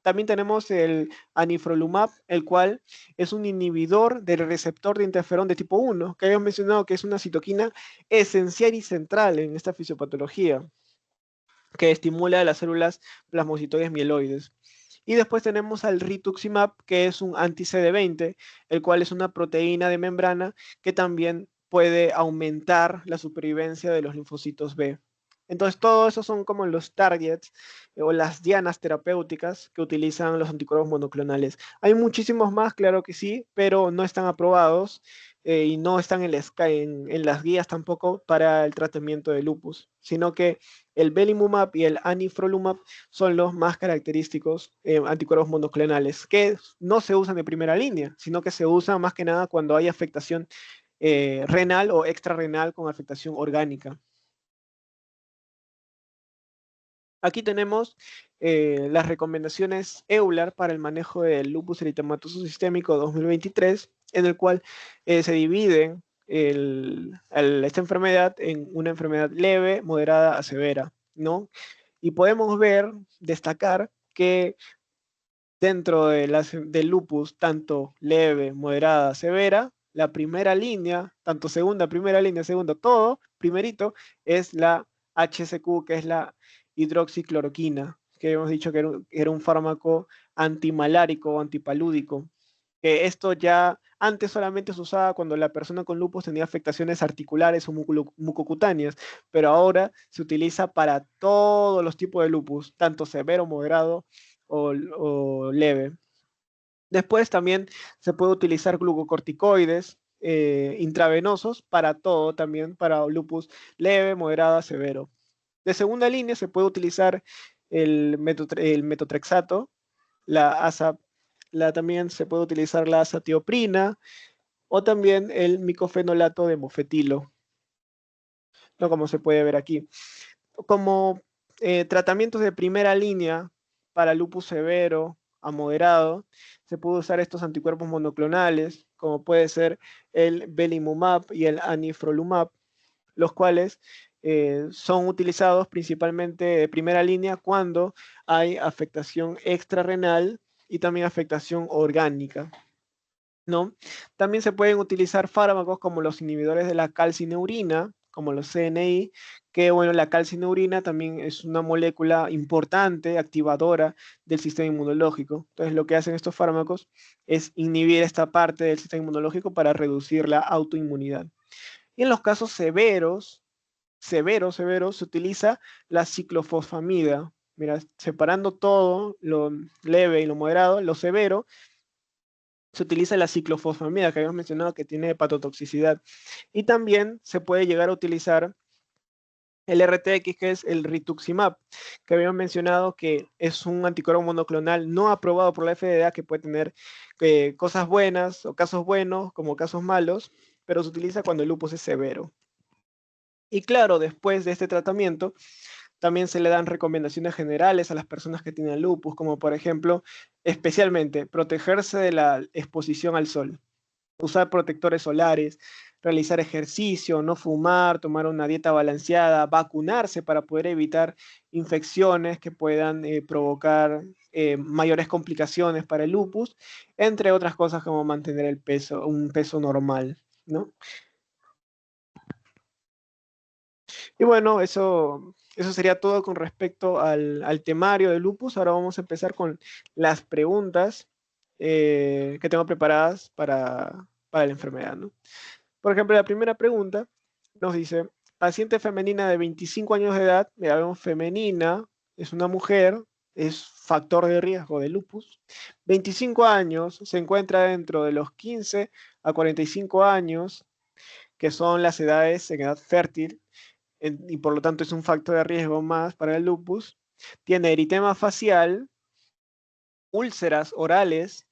También tenemos el anifrolumab, el cual es un inhibidor del receptor de interferón de tipo 1, que habíamos mencionado que es una citoquina esencial y central en esta fisiopatología, que estimula las células plasmocitoides mieloides. Y después tenemos al rituximab, que es un anti-CD20, el cual es una proteína de membrana que también puede aumentar la supervivencia de los linfocitos B. Entonces, todo eso son como los targets o las dianas terapéuticas que utilizan los anticuerpos monoclonales. Hay muchísimos más, claro que sí, pero no están aprobados y no están en las guías tampoco para el tratamiento de lupus, sino que el Belimumab y el Anifrolumab son los más característicos anticuerpos monoclonales, que no se usan de primera línea, sino que se usan más que nada cuando hay afectación renal o extrarrenal con afectación orgánica. Aquí tenemos las recomendaciones EULAR para el manejo del lupus eritematoso sistémico 2023, en el cual se dividen esta enfermedad en una enfermedad leve, moderada a severa, ¿no? Y podemos destacar que dentro del lupus, tanto leve, moderada, severa, la primera línea, tanto segunda, primera línea, segundo, todo, primerito, es la HCQ, que es la hidroxicloroquina, que hemos dicho que era un fármaco antimalárico o antipalúdico. Que esto ya antes solamente se usaba cuando la persona con lupus tenía afectaciones articulares o mucocutáneas, pero ahora se utiliza para todos los tipos de lupus, tanto severo, moderado o leve. Después también se puede utilizar glucocorticoides intravenosos para todo, también para lupus leve, moderada, severo. De segunda línea se puede utilizar el metotrexato, la asa, también se puede utilizar la azatioprina o también el micofenolato de mofetilo, ¿no? Como se puede ver aquí. Como tratamientos de primera línea para lupus severo a moderado, se puede usar estos anticuerpos monoclonales, como puede ser el belimumab y el anifrolumab, los cuales son utilizados principalmente de primera línea cuando hay afectación extrarrenal y también afectación orgánica, ¿no? También se pueden utilizar fármacos como los inhibidores de la calcineurina, como los CNI, que bueno, la calcineurina también es una molécula importante, activadora del sistema inmunológico. Entonces, lo que hacen estos fármacos es inhibir esta parte del sistema inmunológico para reducir la autoinmunidad. Y en los casos severos, se utiliza la ciclofosfamida. Mira, separando todo lo leve y lo moderado, lo severo, se utiliza la ciclofosfamida, que habíamos mencionado que tiene hepatotoxicidad. Y también se puede llegar a utilizar el RTX, que es el rituximab, que habíamos mencionado que es un anticuerpo monoclonal no aprobado por la FDA, que puede tener cosas buenas o casos buenos como casos malos, pero se utiliza cuando el lupus es severo. Y claro, después de este tratamiento, también se le dan recomendaciones generales a las personas que tienen lupus, como por ejemplo, especialmente protegerse de la exposición al sol, usar protectores solares, realizar ejercicio, no fumar, tomar una dieta balanceada, vacunarse para poder evitar infecciones que puedan provocar mayores complicaciones para el lupus, entre otras cosas como mantener el peso, un peso normal, ¿no? Y bueno, eso sería todo con respecto al temario de lupus. Ahora vamos a empezar con las preguntas que tengo preparadas para la enfermedad, ¿no? Por ejemplo, la primera pregunta nos dice, paciente femenina de 25 años de edad, mira, vemos femenina, es una mujer, es factor de riesgo de lupus. 25 años, se encuentra dentro de los 15 a 45 años, que son las edades en edad fértil, y por lo tanto es un factor de riesgo más para el lupus. Tiene eritema facial, úlceras orales,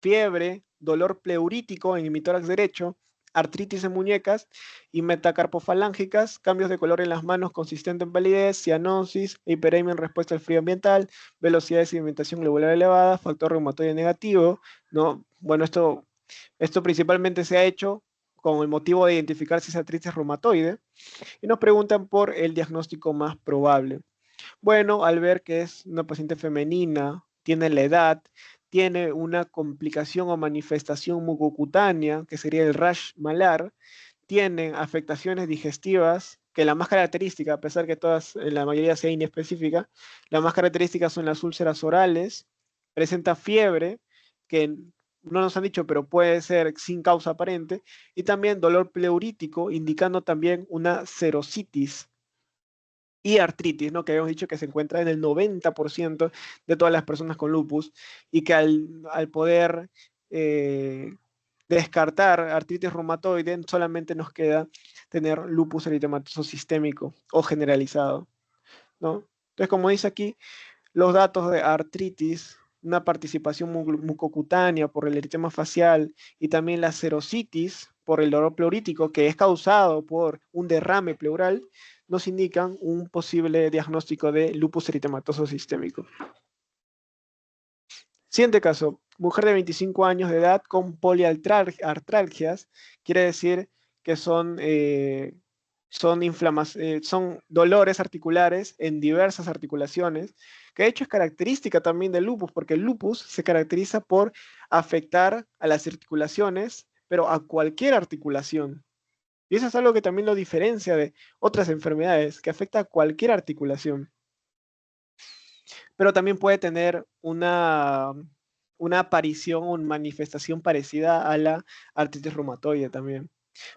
fiebre, dolor pleurítico en hemitórax derecho, artritis en muñecas y metacarpofalángicas, cambios de color en las manos consistente en palidez, cianosis, hiperemia en respuesta al frío ambiental, velocidad de sedimentación globular elevada, factor reumatoide negativo, ¿no? Bueno, esto principalmente se ha hecho con el motivo de identificar si es artritis reumatoide, y nos preguntan por el diagnóstico más probable. Bueno, al ver que es una paciente femenina, tiene la edad, tiene una complicación o manifestación mucocutánea, que sería el rash malar, tiene afectaciones digestivas, que la más característica, a pesar que todas, la mayoría sea inespecífica, las más características son las úlceras orales, presenta fiebre, que no nos han dicho, pero puede ser sin causa aparente, y también dolor pleurítico, indicando también una serositis y artritis, ¿no? Que habíamos dicho que se encuentra en el 90% de todas las personas con lupus y que al poder eh, descartar artritis reumatoide solamente nos queda tener lupus eritematoso sistémico o generalizado, ¿no? Entonces, como dice aquí, los datos de artritis, una participación mucocutánea por el eritema facial y también la serositis por el dolor pleurítico que es causado por un derrame pleural, nos indican un posible diagnóstico de lupus eritematoso sistémico. Siguiente caso, mujer de 25 años de edad con poliartralgias, quiere decir que son dolores articulares en diversas articulaciones, que de hecho es característica también del lupus, porque el lupus se caracteriza por afectar a las articulaciones, pero a cualquier articulación. Y eso es algo que también lo diferencia de otras enfermedades, que afecta a cualquier articulación. Pero también puede tener una aparición o manifestación parecida a la artritis reumatoide también.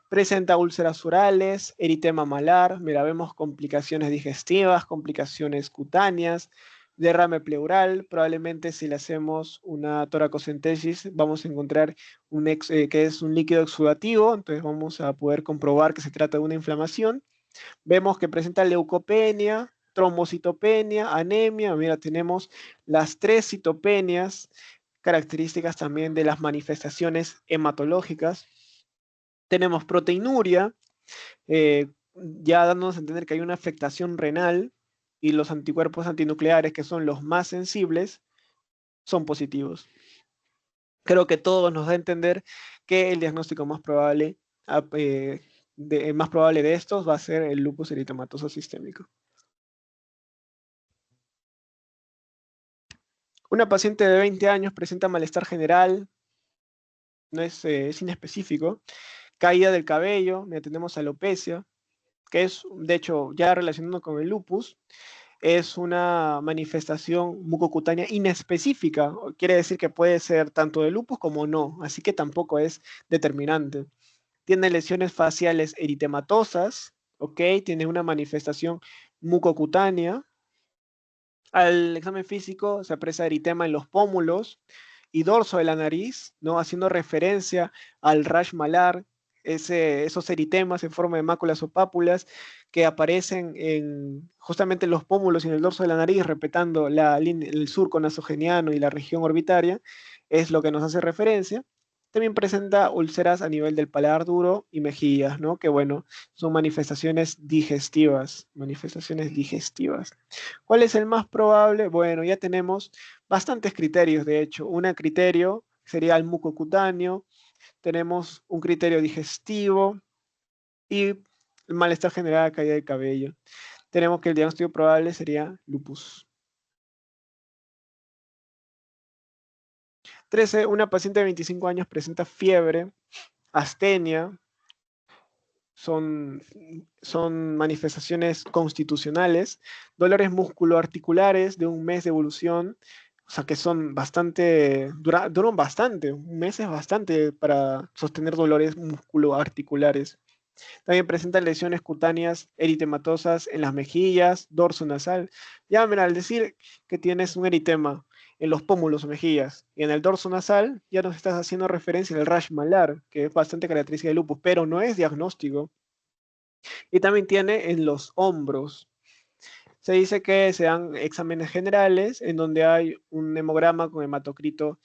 Presenta úlceras orales, eritema malar, mira, vemos complicaciones digestivas, complicaciones cutáneas, Derrame pleural, probablemente si le hacemos una toracocentesis vamos a encontrar que es un líquido exudativo, entonces vamos a poder comprobar que se trata de una inflamación. Vemos que presenta leucopenia, trombocitopenia, anemia. Mira, tenemos las tres citopenias, características también de las manifestaciones hematológicas. Tenemos proteinuria, ya dándonos a entender que hay una afectación renal y los anticuerpos antinucleares, que son los más sensibles, son positivos. Creo que todo nos da a entender que el diagnóstico más probable de estos va a ser el lupus eritematoso sistémico. Una paciente de 20 años presenta malestar general, no es inespecífico, caída del cabello, tenemos alopecia, que es, de hecho, ya relacionando con el lupus, es una manifestación mucocutánea inespecífica. Quiere decir que puede ser tanto de lupus como no, así que tampoco es determinante. Tiene lesiones faciales eritematosas, ¿ok? Tiene una manifestación mucocutánea. Al examen físico se aprecia eritema en los pómulos y dorso de la nariz, ¿no? Haciendo referencia al rash malar, esos eritemas en forma de máculas o pápulas que aparecen justamente en los pómulos y en el dorso de la nariz, respetando el surco nasogeniano y la región orbitaria, es lo que nos hace referencia. También presenta úlceras a nivel del paladar duro y mejillas, ¿no? Que bueno, son manifestaciones digestivas, manifestaciones digestivas. ¿Cuál es el más probable? Bueno, ya tenemos bastantes criterios, de hecho. Un criterio sería el mucocutáneo, tenemos un criterio digestivo y el malestar general, caída de cabello. Tenemos que el diagnóstico probable sería lupus. 13. Una paciente de 25 años presenta fiebre, astenia, son manifestaciones constitucionales, dolores musculoarticulares de un mes de evolución, o sea que son duran bastante, un mes es bastante para sostener dolores musculoarticulares. También presentan lesiones cutáneas eritematosas en las mejillas, dorso nasal. Ya, mira, al decir que tienes un eritema en los pómulos o mejillas y en el dorso nasal, ya nos estás haciendo referencia al rash malar, que es bastante característica del lupus, pero no es diagnóstico. Y también tiene en los hombros. Se dice que se dan exámenes generales en donde hay un hemograma con hematocrito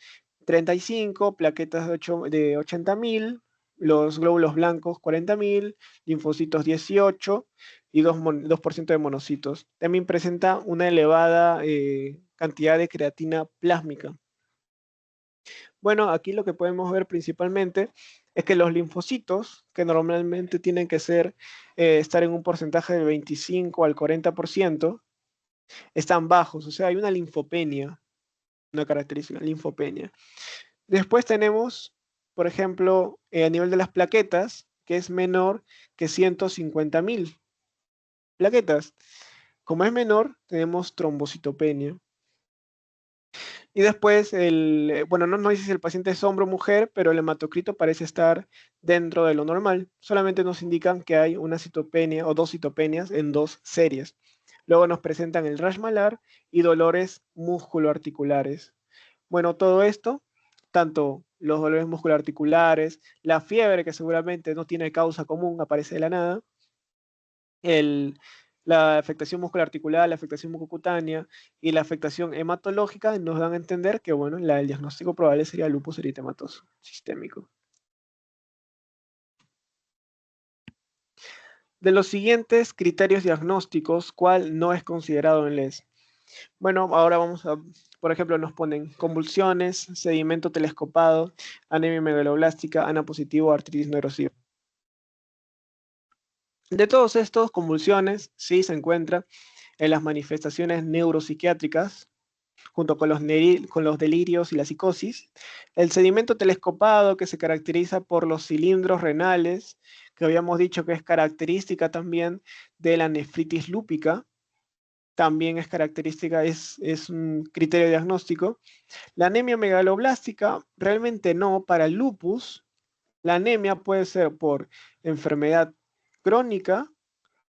35, plaquetas de 80.000, los glóbulos blancos 40.000, linfocitos 18 y 2% de monocitos. También presenta una elevada cantidad de creatina plásmica. Bueno, aquí lo que podemos ver principalmente es que los linfocitos, que normalmente tienen que estar en un porcentaje del 25 al 40%, están bajos, o sea, hay una linfopenia, una característica, linfopenia. Después tenemos, por ejemplo, a nivel de las plaquetas, que es menor que 150.000 plaquetas. Como es menor, tenemos trombocitopenia. Y después, bueno, no dice si el paciente es hombre o mujer, pero el hematocrito parece estar dentro de lo normal. Solamente nos indican que hay una citopenia o dos citopenias en dos series. Luego nos presentan el rash malar y dolores musculoarticulares. Bueno, todo esto, tanto los dolores musculoarticulares, la fiebre que seguramente no tiene causa común, aparece de la nada, el, la afectación musculoarticular, la afectación mucocutánea y la afectación hematológica nos dan a entender que, bueno, el diagnóstico probable sería lupus eritematoso sistémico. De los siguientes criterios diagnósticos, ¿cuál no es considerado en LES? Bueno, ahora por ejemplo, nos ponen convulsiones, sedimento telescopado, anemia megaloblástica, ANA positivo, artritis no erosiva. De todos estos, convulsiones sí se encuentra en las manifestaciones neuropsiquiátricas, junto con los delirios y la psicosis. El sedimento telescopado, que se caracteriza por los cilindros renales, que habíamos dicho que es característica también de la nefritis lúpica, también es característica, es un criterio diagnóstico. La anemia megaloblástica, realmente no, para el lupus, la anemia puede ser por enfermedad crónica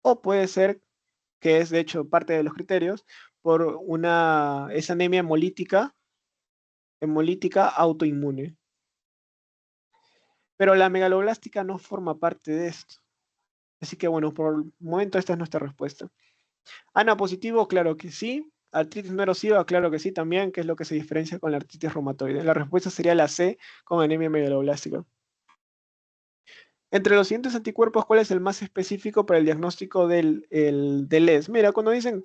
o puede ser, que es de hecho parte de los criterios, por es anemia hemolítica autoinmune. Pero la megaloblástica no forma parte de esto. Así que bueno, por el momento esta es nuestra respuesta. ANA positivo, claro que sí. Artritis no erosiva, claro que sí también, que es lo que se diferencia con la artritis reumatoide. La respuesta sería la C, con anemia megaloblástica. Entre los siguientes anticuerpos, ¿cuál es el más específico para el diagnóstico del LES? Mira, cuando dicen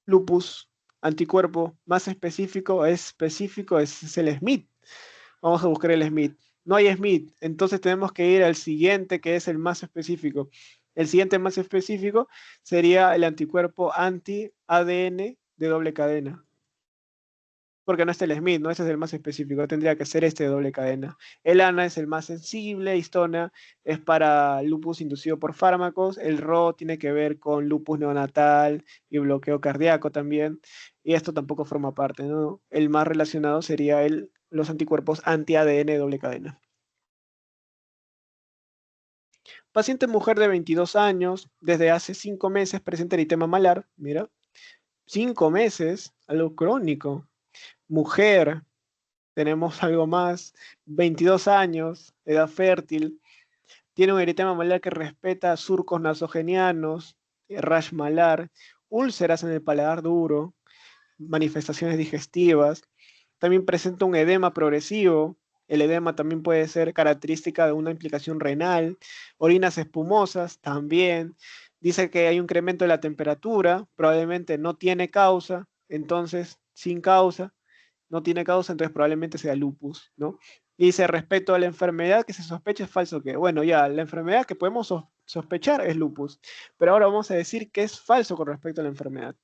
lupus, anticuerpo más específico es el SMIT. Vamos a buscar el SMIT. No hay SMIT, entonces tenemos que ir al siguiente, que es el más específico. El siguiente más específico sería el anticuerpo anti-ADN de doble cadena. Porque no está el SMIT, ¿no? Ese es el más específico, tendría que ser este de doble cadena. El ANA es el más sensible, Histona es para lupus inducido por fármacos, el RO tiene que ver con lupus neonatal y bloqueo cardíaco también, y esto tampoco forma parte, ¿no? El más relacionado sería los anticuerpos anti-ADN de doble cadena. Paciente mujer de 22 años, desde hace 5 meses presenta eritema malar, mira, 5 meses, algo crónico. Mujer, tenemos algo más, 22 años, edad fértil, tiene un eritema malar que respeta surcos nasogenianos, rash malar, úlceras en el paladar duro, manifestaciones digestivas, también presenta un edema progresivo. El edema también puede ser característica de una implicación renal, orinas espumosas también. Dice que hay un incremento de la temperatura, probablemente no tiene causa, entonces sin causa, no tiene causa, entonces probablemente sea lupus, ¿no? Y dice respecto a la enfermedad que se sospecha es falso que, bueno, ya, la enfermedad que podemos sospechar es lupus, pero ahora vamos a decir que es falso con respecto a la enfermedad.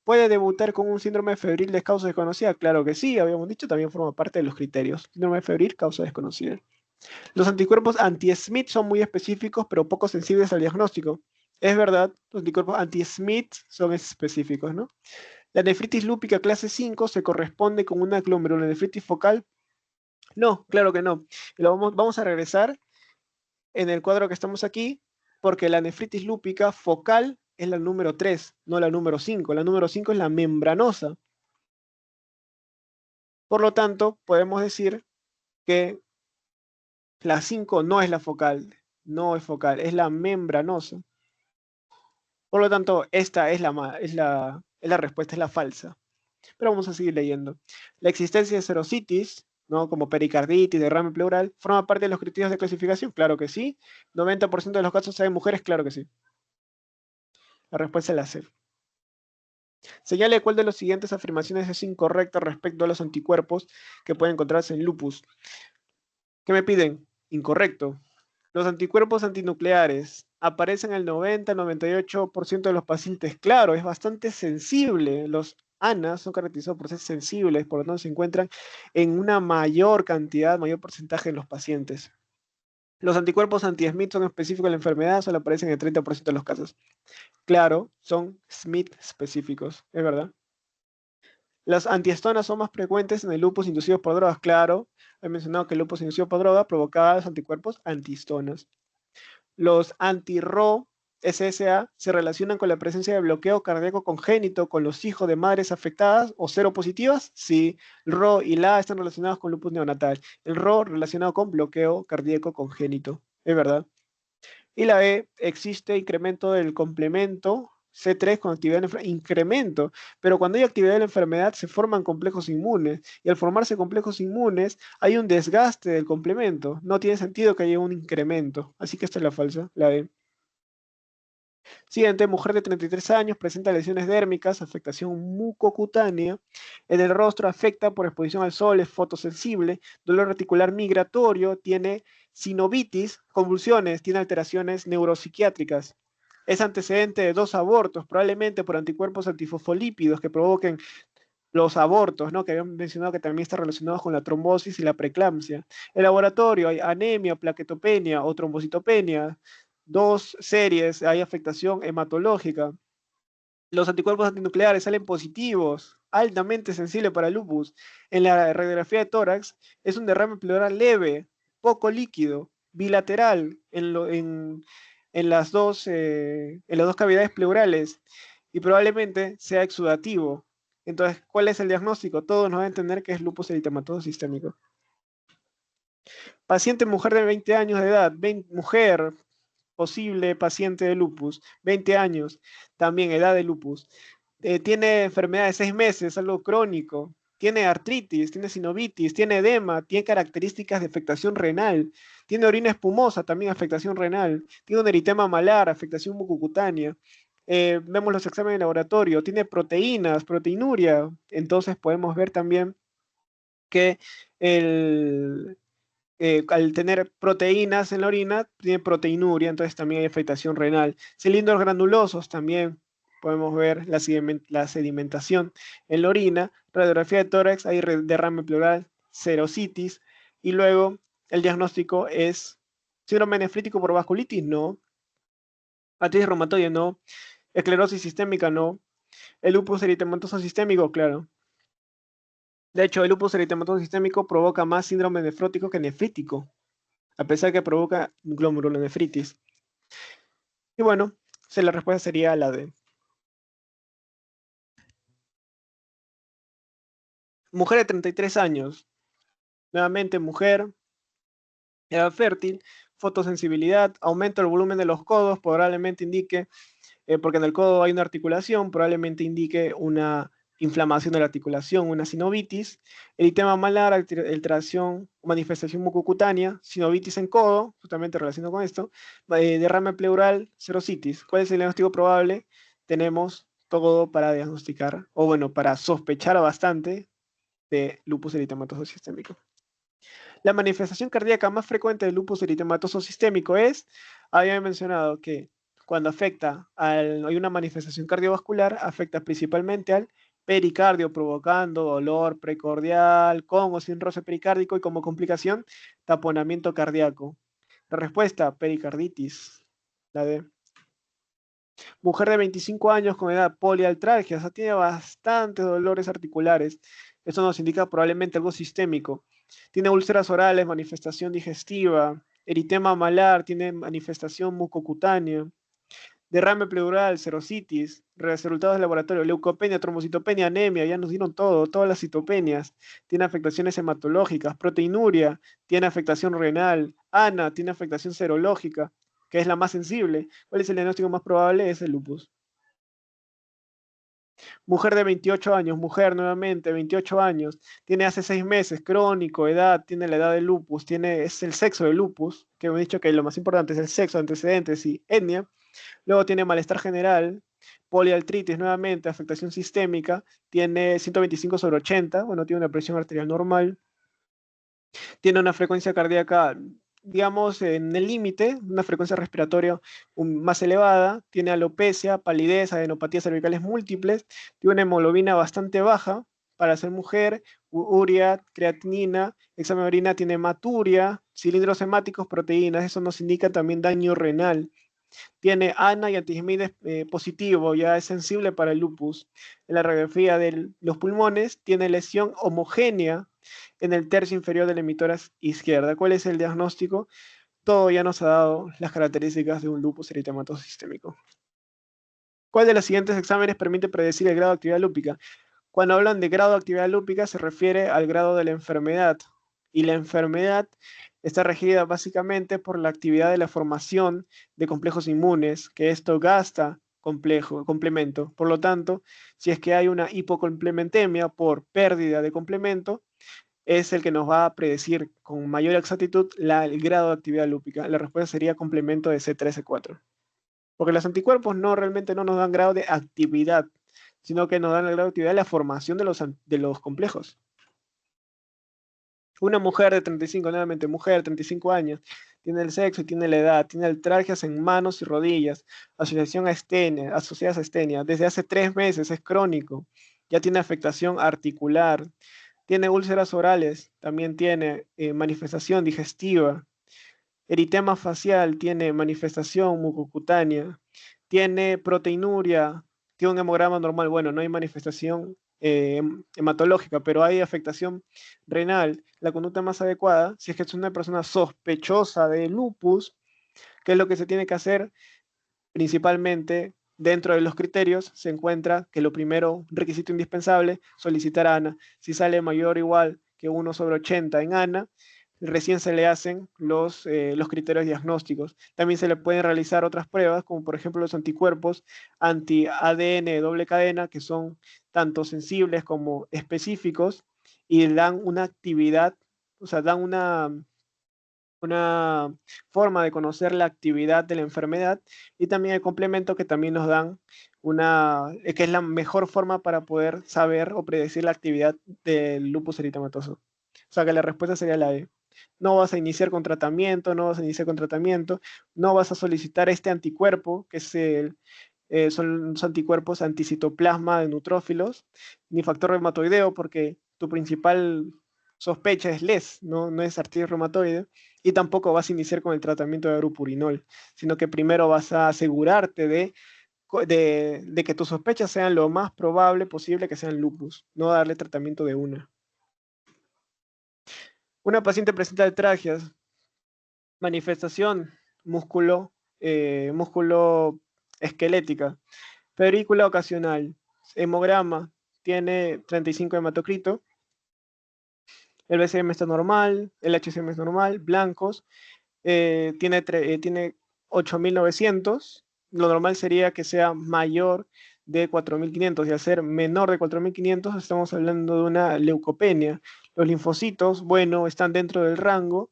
¿Puede debutar con un síndrome febril de causa desconocida? Claro que sí, habíamos dicho, también forma parte de los criterios. Síndrome febril, causa desconocida. Los anticuerpos anti-SMIT son muy específicos, pero poco sensibles al diagnóstico. Es verdad, los anticuerpos anti-SMIT son específicos, ¿no? La nefritis lúpica clase 5 se corresponde con una glomerulonefritis focal. No, claro que no. Vamos a regresar en el cuadro que estamos aquí, porque la nefritis lúpica focal es la número 3, no la número 5. La número 5 es la membranosa. Por lo tanto, podemos decir que la 5 no es la focal, no es focal, es la membranosa. Por lo tanto, esta es la respuesta, es la falsa. Pero vamos a seguir leyendo. La existencia de serositis, ¿no? Como pericarditis, derrame pleural, ¿forma parte de los criterios de clasificación? Claro que sí. 90% de los casos hay en mujeres, claro que sí. La respuesta es la C. Señale cuál de las siguientes afirmaciones es incorrecta respecto a los anticuerpos que pueden encontrarse en lupus. ¿Qué me piden? Incorrecto. Los anticuerpos antinucleares aparecen en el 90-98% de los pacientes. Claro, es bastante sensible. Los ANA son caracterizados por ser sensibles, por lo tanto se encuentran en una mayor cantidad, mayor porcentaje en los pacientes. Los anticuerpos anti-SMIT son específicos de la enfermedad, solo aparecen en el 30% de los casos. Claro, son SMIT específicos, es verdad. Las antiestonas son más frecuentes en el lupus inducido por drogas, claro. He mencionado que el lupus inducido por droga provocaba los anticuerpos antihistonas. Los anti-RO SSA se relacionan con la presencia de bloqueo cardíaco congénito con los hijos de madres afectadas o seropositivas. Sí, el RO y la A están relacionados con lupus neonatal. El RO relacionado con bloqueo cardíaco congénito. Es verdad. Y la E, existe incremento del complemento C3 con actividad de incremento, pero cuando hay actividad de la enfermedad se forman complejos inmunes y al formarse complejos inmunes hay un desgaste del complemento. No tiene sentido que haya un incremento, así que esta es la falsa, la E. Siguiente, mujer de 33 años, presenta lesiones dérmicas, afectación mucocutánea. En el rostro afecta por exposición al sol, es fotosensible, dolor reticular migratorio, tiene sinovitis, convulsiones, tiene alteraciones neuropsiquiátricas. Es antecedente de 2 abortos, probablemente por anticuerpos antifosfolípidos que provoquen los abortos, ¿no? Que habían mencionado que también están relacionados con la trombosis y la preeclampsia. En laboratorio hay anemia, plaquetopenia o trombocitopenia. 2 series, hay afectación hematológica. Los anticuerpos antinucleares salen positivos, altamente sensible para el lupus. En la radiografía de tórax es un derrame pleural leve, poco líquido, bilateral en las dos cavidades pleurales y probablemente sea exudativo. Entonces, ¿cuál es el diagnóstico? Todos nos van a entender que es lupus eritematoso sistémico. Paciente mujer de 20 años de edad, mujer, posible paciente de lupus, 20 años, también edad de lupus. Tiene enfermedad de 6 meses, algo crónico, tiene artritis, tiene sinovitis, tiene edema, tiene características de afectación renal, tiene orina espumosa, también afectación renal, tiene un eritema malar, afectación mucocutánea. Vemos los exámenes de laboratorio, tiene proteínas, proteinuria, entonces podemos ver también que al tener proteínas en la orina, tiene proteinuria, entonces también hay afectación renal. Cilindros granulosos también podemos ver la sedimentación en la orina. Radiografía de tórax, hay derrame pleural, serositis, y luego el diagnóstico es síndrome nefrítico por vasculitis, no. Artritis reumatoide, no. Esclerosis sistémica, no. El lupus eritematoso sistémico, claro. De hecho, el lupus eritematoso sistémico provoca más síndrome nefrótico que nefrítico, a pesar que provoca glomurulonefritis. Y bueno, la respuesta sería la D. Mujer de 33 años, nuevamente mujer, edad fértil, fotosensibilidad, aumento del volumen de los codos, probablemente indique, porque en el codo hay una articulación, probablemente indique una inflamación de la articulación, una sinovitis, eritema malar, alteración o manifestación mucocutánea, sinovitis en codo, justamente relacionado con esto, derrame pleural, serositis. ¿Cuál es el diagnóstico probable? Tenemos todo para diagnosticar, o bueno, para sospechar bastante de lupus eritematoso sistémico. La manifestación cardíaca más frecuente del lupus eritematoso sistémico es, había mencionado que cuando hay una manifestación cardiovascular, afecta principalmente al pericardio, provocando dolor precordial, con o sin roce pericárdico y como complicación, taponamiento cardíaco. La respuesta, pericarditis. La D. Mujer de 25 años con edad, poliartralgia, o sea, tiene bastantes dolores articulares. Esto nos indica probablemente algo sistémico. Tiene úlceras orales, manifestación digestiva, eritema malar, tiene manifestación mucocutánea, derrame pleural, serositis, resultados de laboratorio, leucopenia, trombocitopenia, anemia, ya nos dieron todo, todas las citopenias, tiene afectaciones hematológicas, proteinuria, tiene afectación renal, ANA, tiene afectación serológica, que es la más sensible. ¿Cuál es el diagnóstico más probable? Es el lupus. Mujer de 28 años, mujer nuevamente, 28 años, tiene hace 6 meses, crónico, edad, tiene la edad del lupus, es el sexo del lupus, que hemos dicho que lo más importante es el sexo, antecedentes y etnia. Luego tiene malestar general, poliartritis nuevamente, afectación sistémica, tiene 125/80, bueno, tiene una presión arterial normal, tiene una frecuencia cardíaca, digamos, en el límite, una frecuencia respiratoria más elevada, tiene alopecia, palidez, adenopatías cervicales múltiples, tiene una hemoglobina bastante baja para ser mujer, urea, creatinina, examen de orina tiene hematuria, cilindros hemáticos, proteínas, eso nos indica también daño renal. Tiene ANA y antihistamínico positivo, ya es sensible para el lupus. En la radiografía de los pulmones tiene lesión homogénea en el tercio inferior de la emitora izquierda. ¿Cuál es el diagnóstico? Todo ya nos ha dado las características de un lupus eritematoso sistémico. ¿Cuál de los siguientes exámenes permite predecir el grado de actividad lúpica? Cuando hablan de grado de actividad lúpica se refiere al grado de la enfermedad. Y la enfermedad está regida básicamente por la actividad de la formación de complejos inmunes, que esto gasta complemento. Por lo tanto, si es que hay una hipocomplementemia por pérdida de complemento, es el que nos va a predecir con mayor exactitud el grado de actividad lúpica. La respuesta sería complemento de C3, C4. Porque los anticuerpos realmente no nos dan grado de actividad, sino que nos dan el grado de actividad de la formación de los complejos. Una mujer de 35, nuevamente mujer, 35 años, tiene el sexo y tiene la edad, tiene artralgias en manos y rodillas, asociadas a astenia, desde hace 3 meses es crónico, ya tiene afectación articular, tiene úlceras orales, también tiene manifestación digestiva, eritema facial, tiene manifestación mucocutánea, tiene proteinuria, tiene un hemograma normal, bueno, no hay manifestación hematológica, pero hay afectación renal. La conducta más adecuada, si es que es una persona sospechosa de lupus, ¿qué es lo que se tiene que hacer? Principalmente Dentro de los criterios se encuentra que lo primero, requisito indispensable, solicitar a ANA. Si sale mayor o igual que 1/80 en ANA, recién se le hacen los criterios diagnósticos. También se le pueden realizar otras pruebas, como por ejemplo los anticuerpos anti-ADN de doble cadena, que son tanto sensibles como específicos y dan una actividad, o sea, dan una forma de conocer la actividad de la enfermedad, y también el complemento que también nos dan que es la mejor forma para poder saber o predecir la actividad del lupus eritematoso. O sea que la respuesta sería la E. No vas a iniciar con tratamiento, no vas a iniciar con tratamiento, no vas a solicitar este anticuerpo, que es son los anticuerpos anticitoplasma de neutrófilos, ni factor reumatoideo, porque tu principal sospecha es LES, no es artritis reumatoide, y tampoco vas a iniciar con el tratamiento de arupurinol, sino que primero vas a asegurarte de que tus sospechas sean lo más probable posible que sean lupus, no darle tratamiento de una. Una paciente presenta altralgias, manifestación músculo esquelética, febrícula ocasional, hemograma, tiene 35 hematocrito, el BCM está normal, el HCM es normal, blancos, tiene 8.900. Lo normal sería que sea mayor de 4.500, y al ser menor de 4.500 estamos hablando de una leucopenia. Los linfocitos, bueno, están dentro del rango,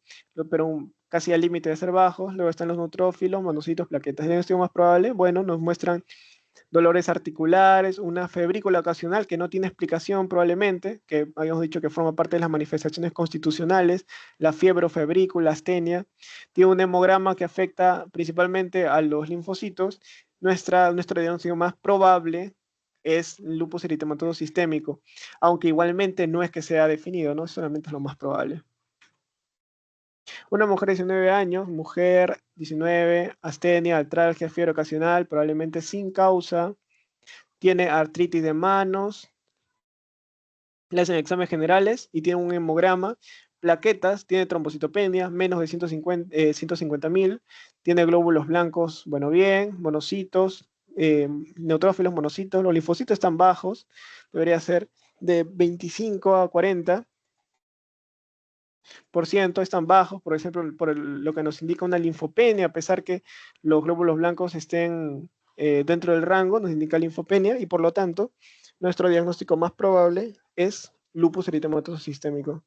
pero casi al límite de ser bajos. Luego están los neutrófilos, monocitos, plaquetas. ¿Es más probable? Bueno, nos muestran dolores articulares, una febrícula ocasional que no tiene explicación probablemente, que habíamos dicho que forma parte de las manifestaciones constitucionales, la fiebre o febrícula, astenia. Tiene un hemograma que afecta principalmente a los linfocitos. Nuestro diagnóstico más probable es lupus eritematoso sistémico, aunque igualmente no es que sea definido, ¿no? Solamente es lo más probable. Una mujer de 19 años, mujer 19, astenia, artralgia, fiebre ocasional, probablemente sin causa, tiene artritis de manos, le hacen exámenes generales y tiene un hemograma, plaquetas, tiene trombocitopenia, menos de 150.000, tiene glóbulos blancos, bueno, bien, monocitos, neutrófilos, monocitos, los linfocitos están bajos, debería ser de 25 a 40%, están bajos, por ejemplo, lo que nos indica una linfopenia, a pesar que los glóbulos blancos estén dentro del rango, nos indica linfopenia, y por lo tanto, nuestro diagnóstico más probable es lupus eritematoso sistémico.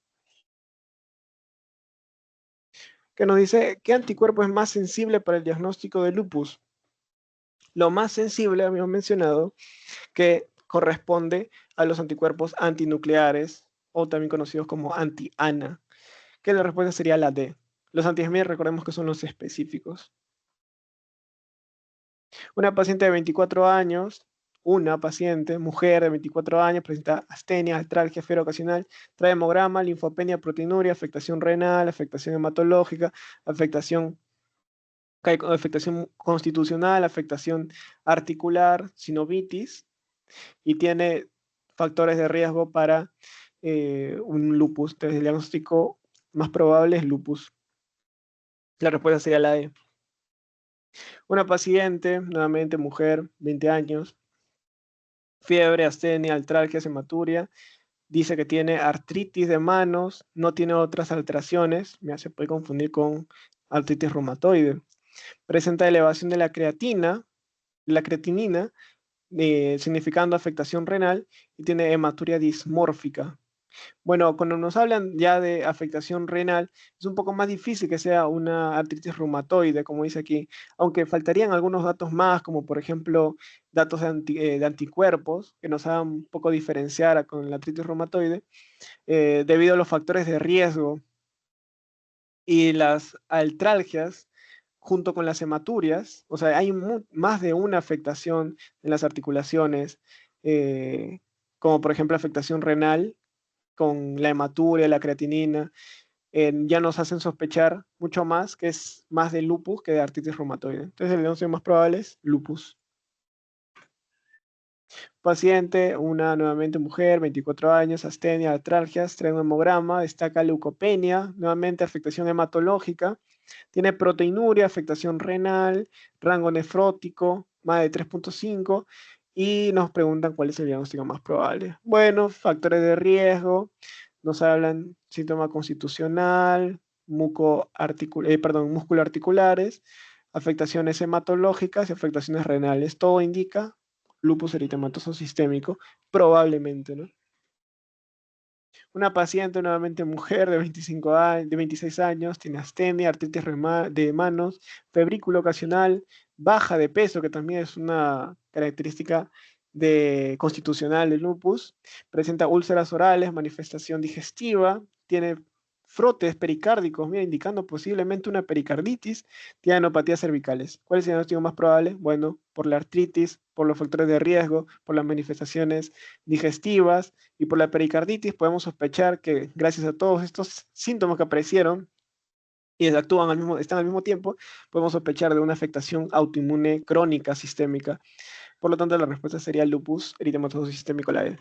Que nos dice, ¿qué anticuerpo es más sensible para el diagnóstico de lupus? Lo más sensible, habíamos mencionado, que corresponde a los anticuerpos antinucleares, o también conocidos como anti-ANA, que la respuesta sería la D. Los anti-HME, recordemos que son los específicos. Una paciente de 24 años, mujer de 24 años, presenta astenia, artralgia, fiebre ocasional, trae hemograma, linfopenia, proteinuria, afectación renal, afectación hematológica, afectación constitucional, afectación articular, sinovitis, y tiene factores de riesgo para un lupus. Entonces, el diagnóstico más probable es lupus. La respuesta sería la E. Una paciente, nuevamente mujer, 20 años, fiebre, astenia, artralgia, hematuria, dice que tiene artritis de manos, no tiene otras alteraciones, se puede confundir con artritis reumatoide. Presenta elevación de la creatinina, significando afectación renal, y tiene hematuria dismórfica. Bueno, cuando nos hablan ya de afectación renal, es un poco más difícil que sea una artritis reumatoide, como dice aquí, aunque faltarían algunos datos más, como por ejemplo datos de anticuerpos, que nos hagan un poco diferenciar con la artritis reumatoide, debido a los factores de riesgo y las artralgias, junto con las hematurias. O sea, hay más de una afectación en las articulaciones, como por ejemplo afectación renal, con la hematuria, la creatinina, ya nos hacen sospechar mucho más que es más de lupus que de artritis reumatoide. Entonces el diagnóstico más probable es lupus. Paciente, una nuevamente mujer, 24 años, astenia, artralgias, trae un hemograma, destaca leucopenia, nuevamente afectación hematológica, tiene proteinuria, afectación renal, rango nefrótico, más de 3.5, y nos preguntan cuál es el diagnóstico más probable. Bueno, factores de riesgo, nos hablan síntoma constitucional, músculo articulares, afectaciones hematológicas y afectaciones renales. Todo indica lupus eritematoso sistémico, probablemente, ¿no? Una paciente, nuevamente mujer de 25 años, de 26 años, tiene astenia, artritis de manos, febrícula ocasional, baja de peso, que también es una característica constitucional del lupus, presenta úlceras orales, manifestación digestiva, tiene frotes pericárdicos, mira, indicando posiblemente una pericarditis, tiene anopatías cervicales. ¿Cuál es el diagnóstico más probable? Bueno, por la artritis, por los factores de riesgo, por las manifestaciones digestivas, y por la pericarditis podemos sospechar que gracias a todos estos síntomas que aparecieron y están al mismo tiempo, podemos sospechar de una afectación autoinmune crónica sistémica. Por lo tanto, la respuesta sería lupus eritematoso sistémico, la E.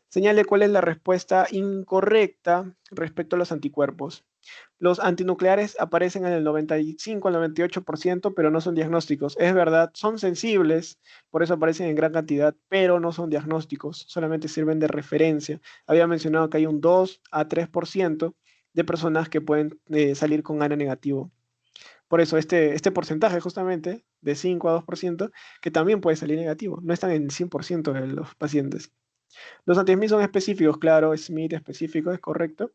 Señale cuál es la respuesta incorrecta respecto a los anticuerpos. Los antinucleares aparecen en el 95 al 98%, pero no son diagnósticos. Es verdad, son sensibles, por eso aparecen en gran cantidad, pero no son diagnósticos, solamente sirven de referencia. Había mencionado que hay un 2 a 3% de personas que pueden salir con ANA negativo. Por eso este porcentaje justamente de 5 a 2% que también puede salir negativo. No están en el 100% de los pacientes. Los anti-SMI son específicos, claro, SMIT específico, es correcto.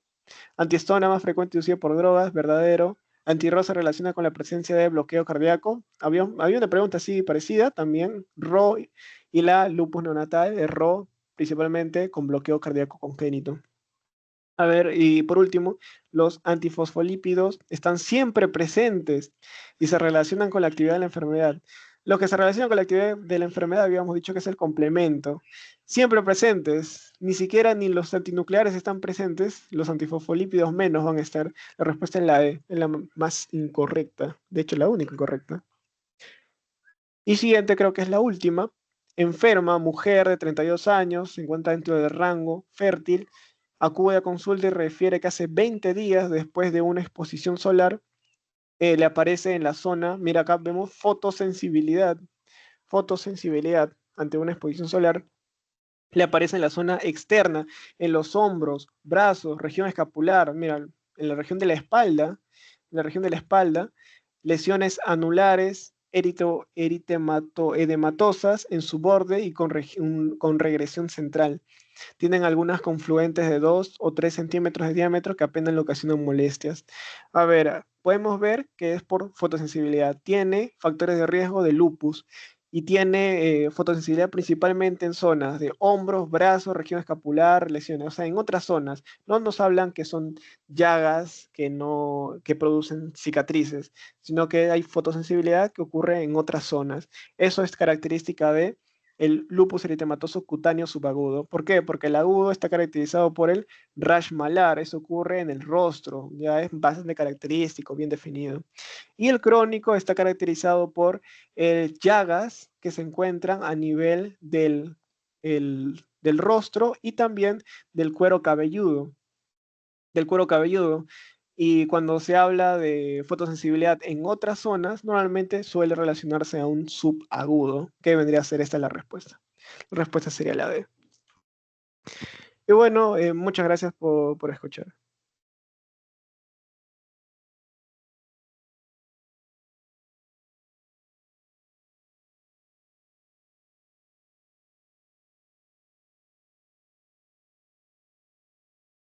Antihistona más frecuente usado por drogas, verdadero. Anti-RO se relaciona con la presencia de bloqueo cardíaco. Había una pregunta así parecida también. RO y la lupus neonatal, el RO principalmente con bloqueo cardíaco congénito. A ver, y por último, los antifosfolípidos están siempre presentes y se relacionan con la actividad de la enfermedad. Los que se relacionan con la actividad de la enfermedad habíamos dicho que es el complemento. Siempre presentes, ni siquiera ni los antinucleares están presentes, los antifosfolípidos menos van a estar. La respuesta es la E, es la más incorrecta, de hecho la única incorrecta. Y siguiente creo que es la última. Enferma, mujer de 32 años, se encuentra dentro del rango, fértil, acude a consulta y refiere que hace 20 días después de una exposición solar le aparece en la zona, mira acá vemos fotosensibilidad ante una exposición solar, le aparece en la zona externa, en los hombros, brazos, región escapular, mira, en la región de la espalda, lesiones anulares, edemato-edematosas en su borde y con regresión central. Tienen algunas confluentes de 2 o 3 centímetros de diámetro que apenas le ocasionan molestias. A ver, podemos ver que es por fotosensibilidad. Tiene factores de riesgo de lupus y tiene fotosensibilidad principalmente en zonas de hombros, brazos, región escapular, lesiones. O sea, en otras zonas. No nos hablan que son llagas que producen cicatrices, sino que hay fotosensibilidad que ocurre en otras zonas. Eso es característica de el lupus eritematoso cutáneo subagudo. ¿Por qué? Porque el agudo está caracterizado por el rash malar, eso ocurre en el rostro, ya es bastante característico, bien definido. Y el crónico está caracterizado por llagas que se encuentran a nivel del rostro y también del cuero cabelludo. Del cuero cabelludo. Y cuando se habla de fotosensibilidad en otras zonas, normalmente suele relacionarse a un subagudo, que vendría a ser esta la respuesta. La respuesta sería la D. Y bueno, muchas gracias por escuchar.